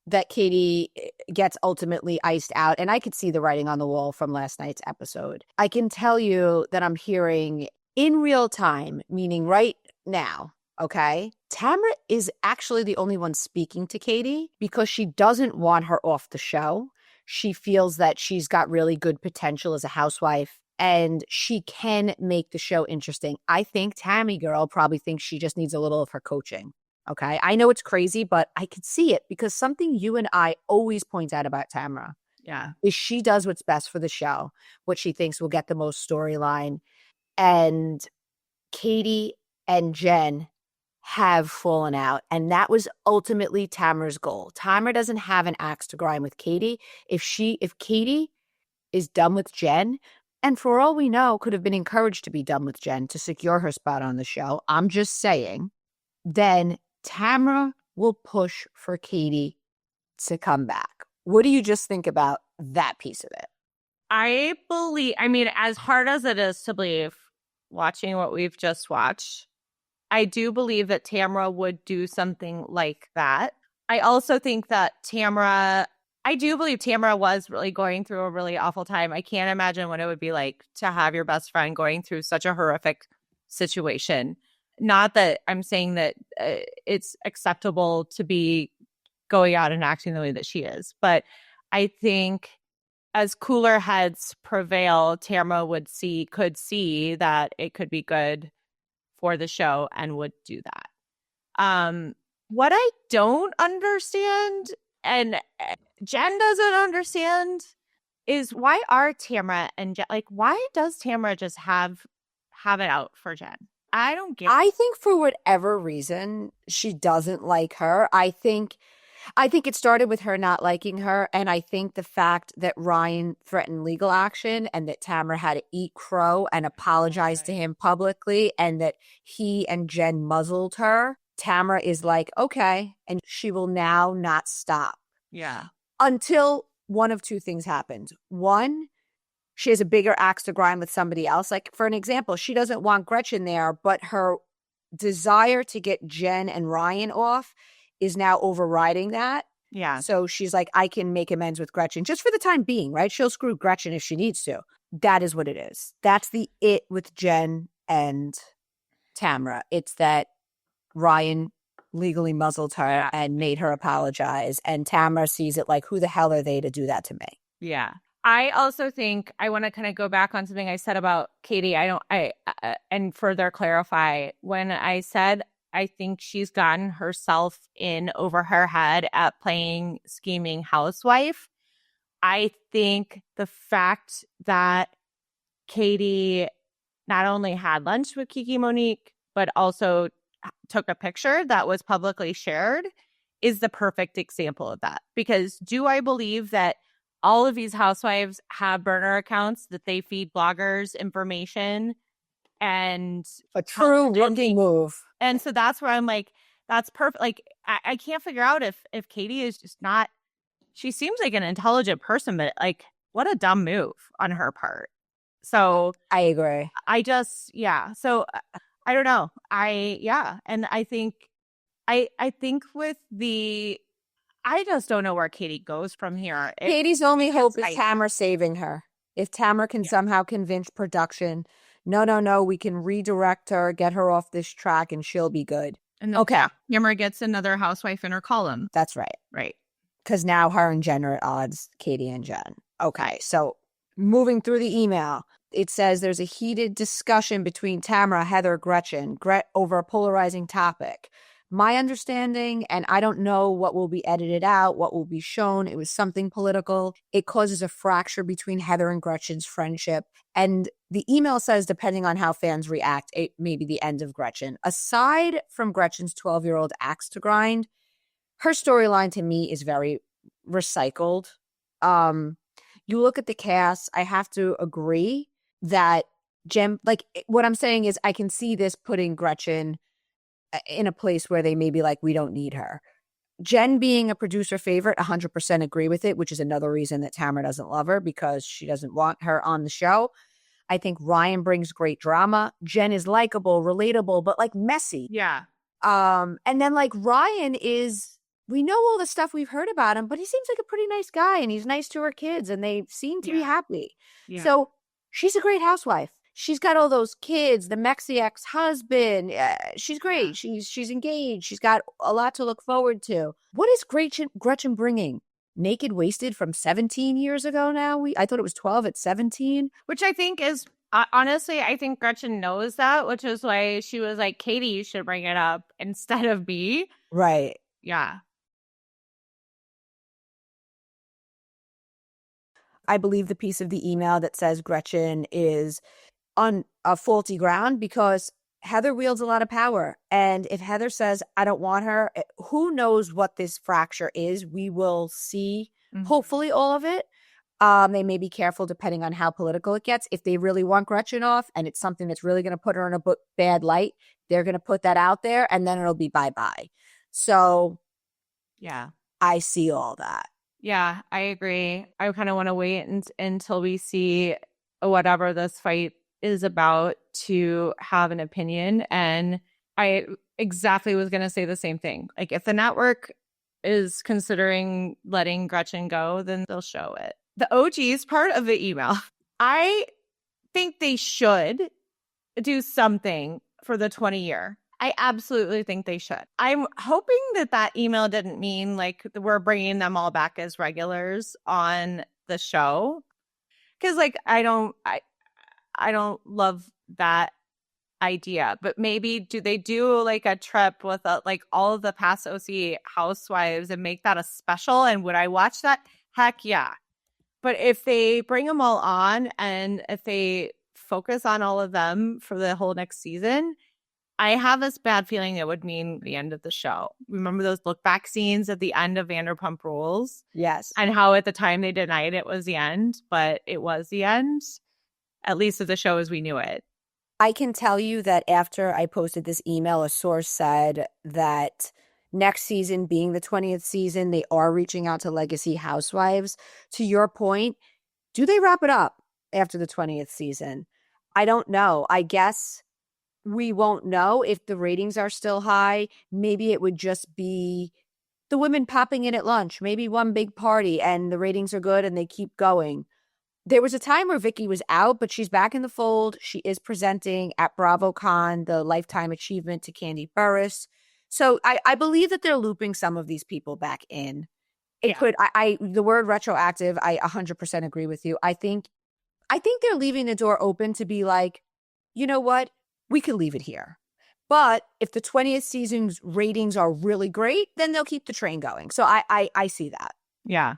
that Katie gets ultimately iced out, and I could see the writing on the wall from last night's episode. I can tell you that I'm hearing in real time, meaning right now, okay? Tamra is actually the only one speaking to Katie because she doesn't want her off the show. She feels that she's got really good potential as a housewife and she can make the show interesting. I think Tammy girl probably thinks she just needs a little of her coaching. Okay. I know it's crazy, but I could see it because something you and I always point out about Tamra is she does what's best for the show, what she thinks will get the most storyline. And Katie and Jen have fallen out. And that was ultimately Tamra's goal. Tamra doesn't have an axe to grind with Katie. If Katie is done with Jen, and for all we know, could have been encouraged to be done with Jen to secure her spot on the show, I'm just saying, then Tamra will push for Katie to come back. What do you just think about that piece of it? I mean, as hard as it is to believe, watching what we've just watched, I do believe that Tamra would do something like that. I also think that I do believe Tamra was really going through a really awful time. I can't imagine what it would be like to have your best friend going through such a horrific situation. Not that I'm saying that it's acceptable to be going out and acting the way that she is, but I think as cooler heads prevail, Tamra could see that it could be good for the show and would do that. What I don't understand, and Jen doesn't understand, is why are Tamra and Jen, like, why does Tamra just have it out for Jen? I don't get it. I think for whatever reason, she doesn't like her. I think it started with her not liking her. And I think the fact that Ryan threatened legal action and that Tamra had to eat crow and apologize to him publicly and that he and Jen muzzled her, Tamra is like, okay. And she will now not stop. Yeah. Until one of two things happens. One, she has a bigger axe to grind with somebody else. Like, for an example, she doesn't want Gretchen there, but her desire to get Jen and Ryan off is now overriding that. Yeah. So she's like, I can make amends with Gretchen just for the time being, right? She'll screw Gretchen if she needs to. That is what it is. That's the it with Jen and Tamra. It's that Ryan legally muzzled her and made her apologize. And Tamra sees it like, who the hell are they to do that to me? Yeah. I also think I want to kind of go back on something I said about Katie. And further clarify when I said I think she's gotten herself in over her head at playing scheming housewife. I think the fact that Katie not only had lunch with Kiki Monique, but also took a picture that was publicly shared is the perfect example of that. Because do I believe that all of these housewives have burner accounts that they feed bloggers information and a true rookie move? And so that's where I'm like, that's perfect. Like, I can't figure out if Katie is just not, she seems like an intelligent person, but like, what a dumb move on her part. So I agree. I just, yeah. So I don't know. And I think, I think with the, I just don't know where Katie goes from here. Katie's only hope is Tamara saving her. If Tamara can somehow convince production, no, we can redirect her, get her off this track, and she'll be good. And okay. Tamara gets another housewife in her column. That's right. Right. Because now her and Jen are at odds, Katie and Jen. Okay, so moving through the email, it says there's a heated discussion between Tamara, Heather, Gretchen over a polarizing topic. My understanding, and I don't know what will be edited out, what will be shown, it was something political. It causes a fracture between Heather and Gretchen's friendship. And the email says, depending on how fans react, it may be the end of Gretchen. Aside from Gretchen's 12-year-old axe to grind, her storyline to me is very recycled. You look at the cast, I have to agree that Jen, like what I'm saying is I can see this putting Gretchen in a place where they may be like, we don't need her. Jen being a producer favorite, 100% agree with it, which is another reason that Tamara doesn't love her because she doesn't want her on the show. I think Ryan brings great drama. Jen is likable, relatable, but like messy. Yeah. And then like Ryan is, we know all the stuff we've heard about him, but he seems like a pretty nice guy and he's nice to her kids and they seem to be happy. Yeah. So she's a great housewife. She's got all those kids, the Mexi ex-husband. She's great. Yeah. She's engaged. She's got a lot to look forward to. What is Gretchen bringing? Naked Wasted from 17 years ago now? I thought it was 12 at 17. Which I think is, honestly, I think Gretchen knows that, which is why she was like, Katie, you should bring it up instead of me. Right. Yeah. I believe the piece of the email that says Gretchen is on a faulty ground because Heather wields a lot of power. And if Heather says, I don't want her, who knows what this fracture is? We will see, hopefully, all of it. They may be careful depending on how political it gets. If they really want Gretchen off and it's something that's really going to put her in a bad light, they're going to put that out there and then it'll be bye-bye. So, yeah, I see all that. Yeah, I agree. I kind of want to wait until we see whatever this fight is about to have an opinion. And I exactly was going to say the same thing. Like if the network is considering letting Gretchen go, then they'll show it. The OGs part of the email, I think they should do something for the 20-year. I absolutely think they should. I'm hoping that email didn't mean like we're bringing them all back as regulars on the show. Because like I don't love that idea. But maybe do they do like a trip with like all of the past OC housewives and make that a special? And would I watch that? Heck yeah. But if they bring them all on and if they focus on all of them for the whole next season, I have this bad feeling it would mean the end of the show. Remember those look back scenes at the end of Vanderpump Rules? Yes. And how at the time they denied it was the end, but it was the end, at least of the show as we knew it. I can tell you that after I posted this email, a source said that next season being the 20th season, they are reaching out to legacy housewives. To your point, do they wrap it up after the 20th season? I don't know. I guess we won't know if the ratings are still high. Maybe it would just be the women popping in at lunch, maybe one big party and the ratings are good and they keep going. There was a time where Vicky was out, but she's back in the fold. She is presenting at BravoCon, the Lifetime Achievement to Candy Burris. So I believe that they're looping some of these people back in. It could, the word retroactive, I 100% agree with you. I think they're leaving the door open to be like, you know what? We could leave it here. But if the 20th season's ratings are really great, then they'll keep the train going. So I see that. Yeah.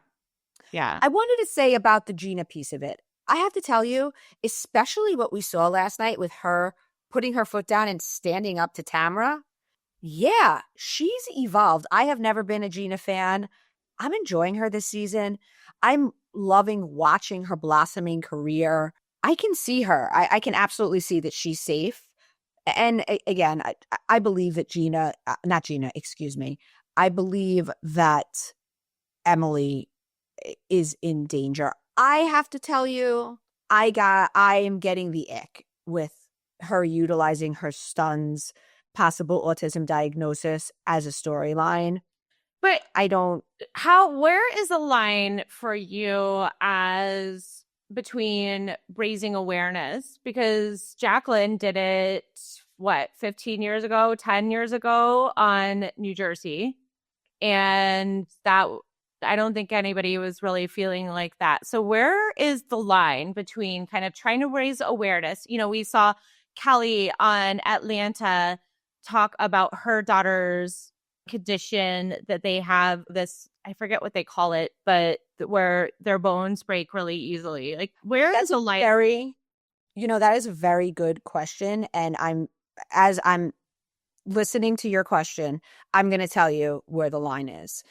Yeah. I wanted to say about the Gina piece of it. I have to tell you, especially what we saw last night with her putting her foot down and standing up to Tamra. Yeah, she's evolved. I have never been a Gina fan. I'm enjoying her this season. I'm loving watching her blossoming career. I can see her. I can absolutely see that she's safe. And again, I believe that not Gina, excuse me. I believe that Emily is in danger. I have to tell you, I am getting the ick with her utilizing her son's possible autism diagnosis as a storyline. But I don't. where is the line for you as between raising awareness? Because Jacqueline did it, 15 years ago, 10 years ago on New Jersey. And that, I don't think anybody was really feeling like that. So where is the line between kind of trying to raise awareness? We saw Kelly on Atlanta talk about her daughter's condition that they have, this, I forget what they call it, but where their bones break really easily. Like, where is the line? That is a very good question. And as I'm listening to your question, I'm going to tell you where the line is.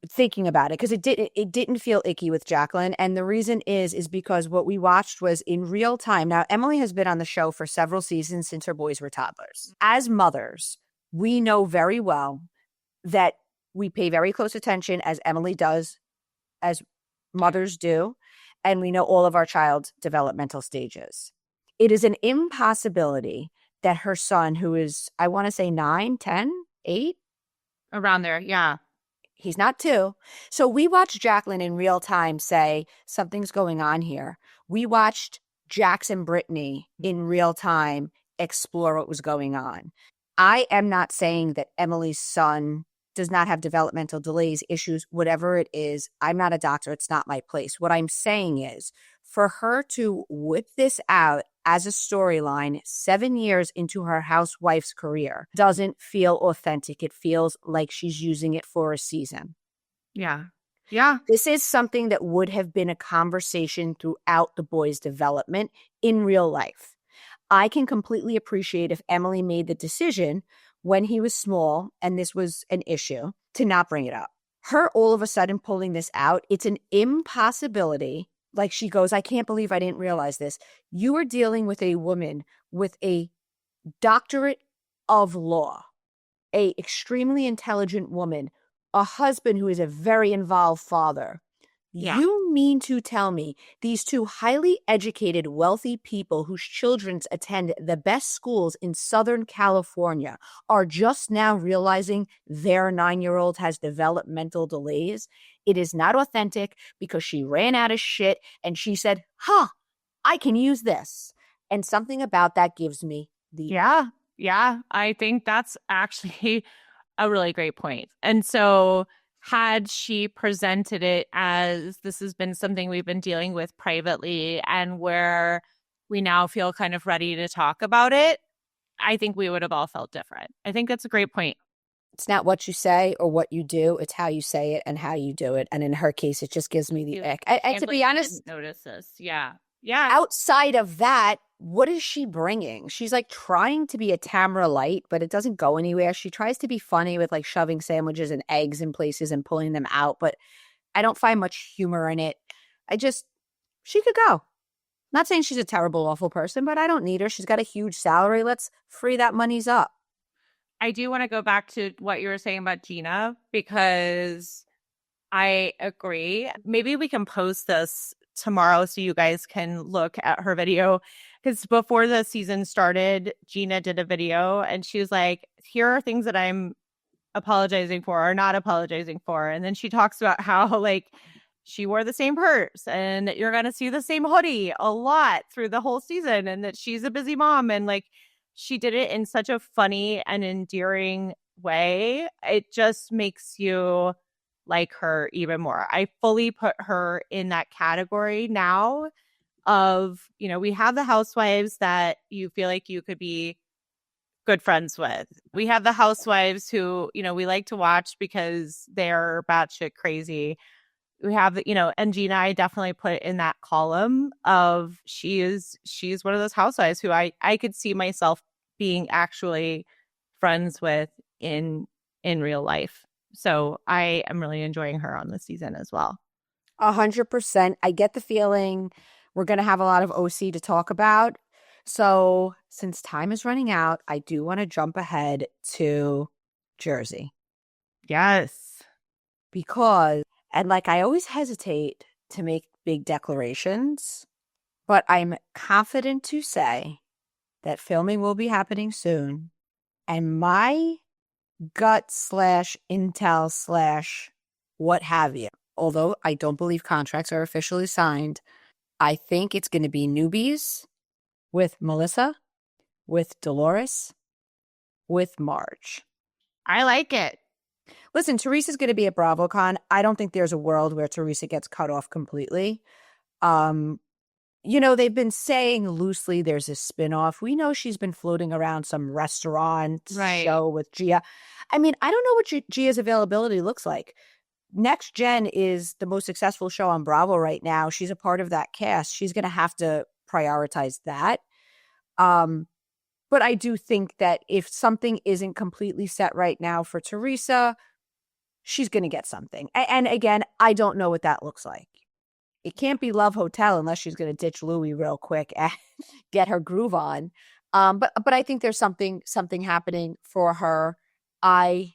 Thinking about it, because it didn't feel icky with Jacqueline, and the reason is because what we watched was in real time. Now, Emily has been on the show for several seasons since her boys were toddlers. As mothers, we know very well that we pay very close attention, as Emily does, as mothers do, and we know all of our child's developmental stages. It is an impossibility that her son, who is, I want to say 9, 10, 8? Around there, yeah. He's not 2. So we watched Jacqueline in real time say, something's going on here. We watched Jax and Brittany in real time explore what was going on. I am not saying that Emily's son does not have developmental delays, issues, whatever it is. I'm not a doctor. It's not my place. What I'm saying is, for her to whip this out as a storyline 7 years into her housewife's career doesn't feel authentic. It feels like she's using it for a season. Yeah. Yeah. This is something that would have been a conversation throughout the boys' development in real life. I can completely appreciate if Emily made the decision when he was small and this was an issue to not bring it up. Her all of a sudden pulling this out, it's an impossibility. Like she goes, I can't believe I didn't realize this. You are dealing with a woman with a doctorate of law, a extremely intelligent woman, a husband who is a very involved father. Yeah. You mean to tell me these two highly educated, wealthy people whose children attend the best schools in Southern California are just now realizing their 9-year-old has developmental delays? It is not authentic because she ran out of shit and she said, I can use this. And something about that gives me the... Yeah. I think that's actually a really great point. And so had she presented it as this has been something we've been dealing with privately and where we now feel kind of ready to talk about it, I think we would have all felt different. I think that's a great point. It's not what you say or what you do. It's how you say it and how you do it. And in her case, it just gives me the ick. And to be honest, didn't notice this. Yeah. Outside of that, what is she bringing? She's like trying to be a Tamra light, but it doesn't go anywhere. She tries to be funny with like shoving sandwiches and eggs in places and pulling them out, but I don't find much humor in it. She could go. Not saying she's a terrible, awful person, but I don't need her. She's got a huge salary. Let's free that monies up. I do want to go back to what you were saying about Gina because I agree. Maybe we can post this tomorrow so you guys can look at her video, because before the season started, Gina did a video and she was like, here are things that I'm apologizing for or not apologizing for. And then she talks about how like she wore the same purse and you're going to see the same hoodie a lot through the whole season and that she's a busy mom. And like she did it in such a funny and endearing way. It just makes you like her even more. I fully put her in that category now of, we have the housewives that you feel like you could be good friends with. We have the housewives who, we like to watch because they're batshit crazy. We have, and Gina, I definitely put in that column of she's one of those housewives who I could see myself being actually friends with in real life. So I am really enjoying her on this season as well. 100%. I get the feeling we're going to have a lot of OC to talk about. So since time is running out, I do want to jump ahead to Jersey. Yes. Because, and like I always hesitate to make big declarations, but I'm confident to say that filming will be happening soon. And my gut / intel / what have you, although I don't believe contracts are officially signed, I think it's going to be newbies with Melissa, with Dolores, with Marge. I like it. Listen, Teresa's going to be at BravoCon. I don't think there's a world where Teresa gets cut off completely. They've been saying loosely there's a spinoff. We know she's been floating around some restaurant show with Gia. I mean, I don't know what Gia's availability looks like. Next Gen is the most successful show on Bravo right now. She's a part of that cast. She's going to have to prioritize that. But I do think that if something isn't completely set right now for Teresa, she's going to get something. And again, I don't know what that looks like. It can't be Love Hotel unless she's going to ditch Louis real quick and get her groove on. But I think there's something happening for her. I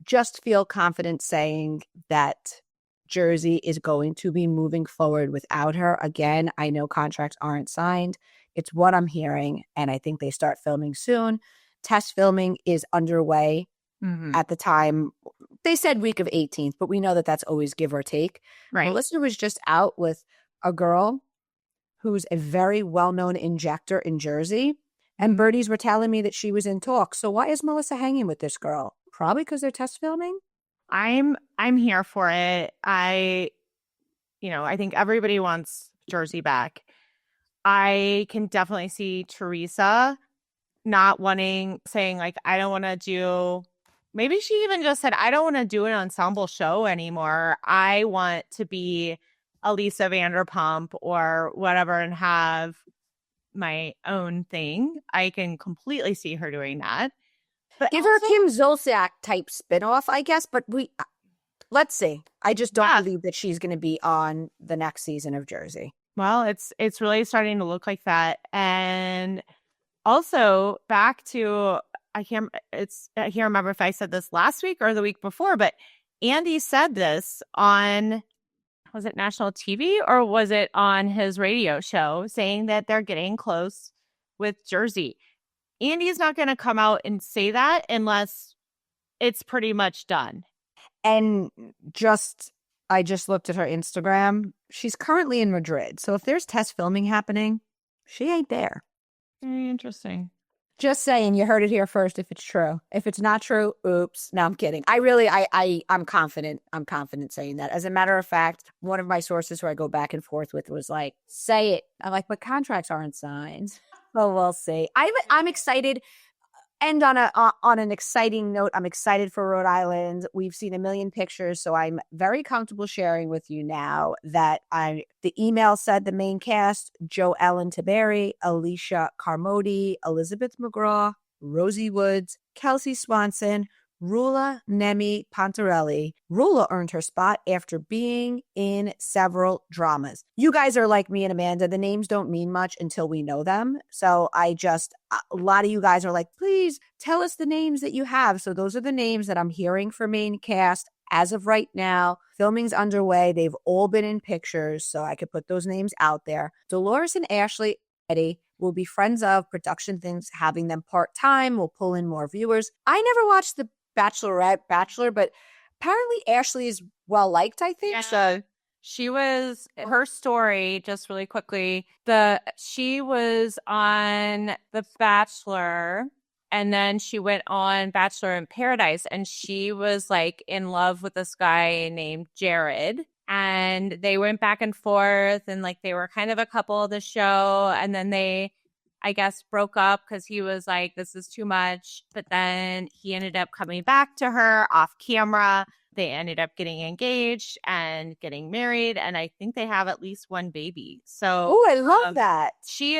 just feel confident saying that Jersey is going to be moving forward without her. Again, I know contracts aren't signed. It's what I'm hearing, and I think they start filming soon. Test filming is underway at the time. They said week of 18th, but we know that that's always give or take. Right. Melissa was just out with a girl who's a very well-known injector in Jersey, and birdies were telling me that she was in talks. So why is Melissa hanging with this girl? Probably because they're test filming? I'm here for it. I think everybody wants Jersey back. I can definitely see Teresa not saying like, I don't want to do, maybe she even just said, I don't want to do an ensemble show anymore. I want to be Elisa Vanderpump or whatever and have my own thing. I can completely see her doing that. But give her a Kim Zolciak type spinoff, I guess. But let's see. I just don't believe that she's going to be on the next season of Jersey. Well, it's really starting to look like that. And also back to, I can't remember if I said this last week or the week before, but Andy said this on, was it national TV or was it on his radio show, saying that they're getting close with Jersey. Andy's not going to come out and say that unless it's pretty much done. And I just looked at her Instagram. She's currently in Madrid. So if there's test filming happening, she ain't there. Very interesting. Just saying, you heard it here first if it's true. If it's not true, oops. No, I'm kidding. I'm confident. I'm confident saying that. As a matter of fact, one of my sources who I go back and forth with was like, say it. I'm like, but contracts aren't signed. So we'll see. I'm excited. And on an exciting note, I'm excited for Rhode Island. We've seen a million pictures, so I'm very comfortable sharing with you now that the email said the main cast: Joe Ellen Taberi, Alicia Carmody, Elizabeth McGraw, Rosie Woods, Kelsey Swanson, Rula Nemi Pontarelli. Rula earned her spot after being in several dramas. You guys are like me and Amanda. The names don't mean much until we know them. So a lot of you guys are like, please tell us the names that you have. So those are the names that I'm hearing for main cast as of right now. Filming's underway. They've all been in pictures, so I could put those names out there. Dolores and Ashley Eddie will be friends of production things, having them part-time will pull in more viewers. I never watched the Bachelor, but apparently Ashley is well liked, I think. Yeah. So she was, her story, just really quickly, she was on The Bachelor and then she went on Bachelor in Paradise and she was like in love with this guy named Jared. And they went back and forth and like they were kind of a couple of the show. And then I guess, broke up because he was like, this is too much. But then he ended up coming back to her off camera. They ended up getting engaged and getting married. And I think they have at least one baby. So, oh, I love that. She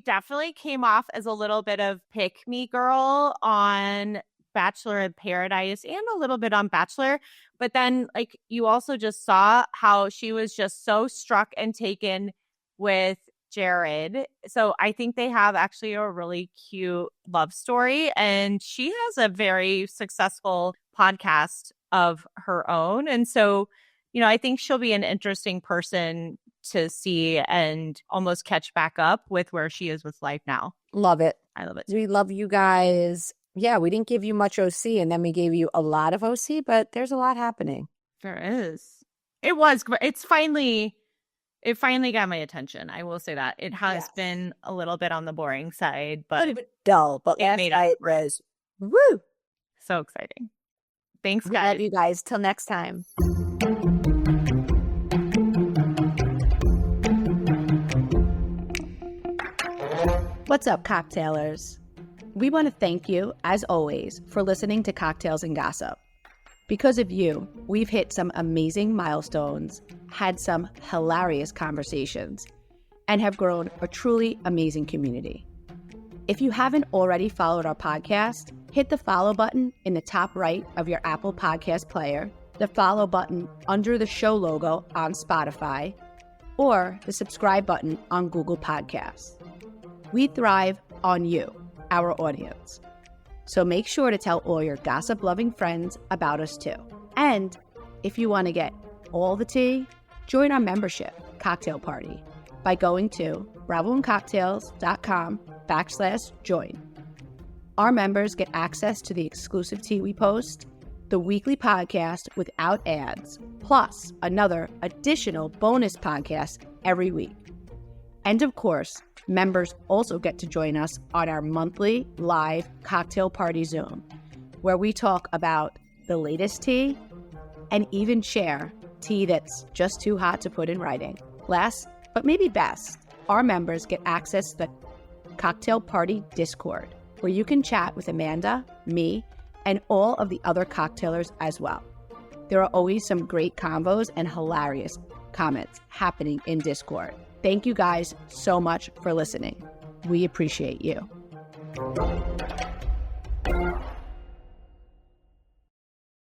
definitely came off as a little bit of pick me girl on Bachelor in Paradise and a little bit on Bachelor. But then, like, you also just saw how she was just so struck and taken with Jared. So I think they have actually a really cute love story. And she has a very successful podcast of her own. And so, I think she'll be an interesting person to see and almost catch back up with where she is with life now. Love it. I love it. We love you guys. Yeah, we didn't give you much OC, and then we gave you a lot of OC, but there's a lot happening. There is. It finally got my attention. I will say that. It has been a little bit on the boring side, but a little bit dull. But last night was woo. So exciting. Thanks, guys. Love you guys. Till next time. What's up, cocktailers? We want to thank you, as always, for listening to Cocktails and Gossip. Because of you, we've hit some amazing milestones, had some hilarious conversations, and have grown a truly amazing community. If you haven't already followed our podcast, hit the follow button in the top right of your Apple Podcast player, the follow button under the show logo on Spotify, or the subscribe button on Google Podcasts. We thrive on you, our audience. So make sure to tell all your gossip-loving friends about us too. And if you want to get all the tea, join our membership cocktail party by going to bravoandcocktails.com/join. Our members get access to the exclusive tea we post, the weekly podcast without ads, plus another additional bonus podcast every week. And of course, members also get to join us on our monthly live cocktail party Zoom, where we talk about the latest tea and even share tea that's just too hot to put in writing. Last, but maybe best, our members get access to the Cocktail Party Discord, where you can chat with Amanda, me, and all of the other cocktailers as well. There are always some great convos and hilarious comments happening in Discord. Thank you guys so much for listening. We appreciate you.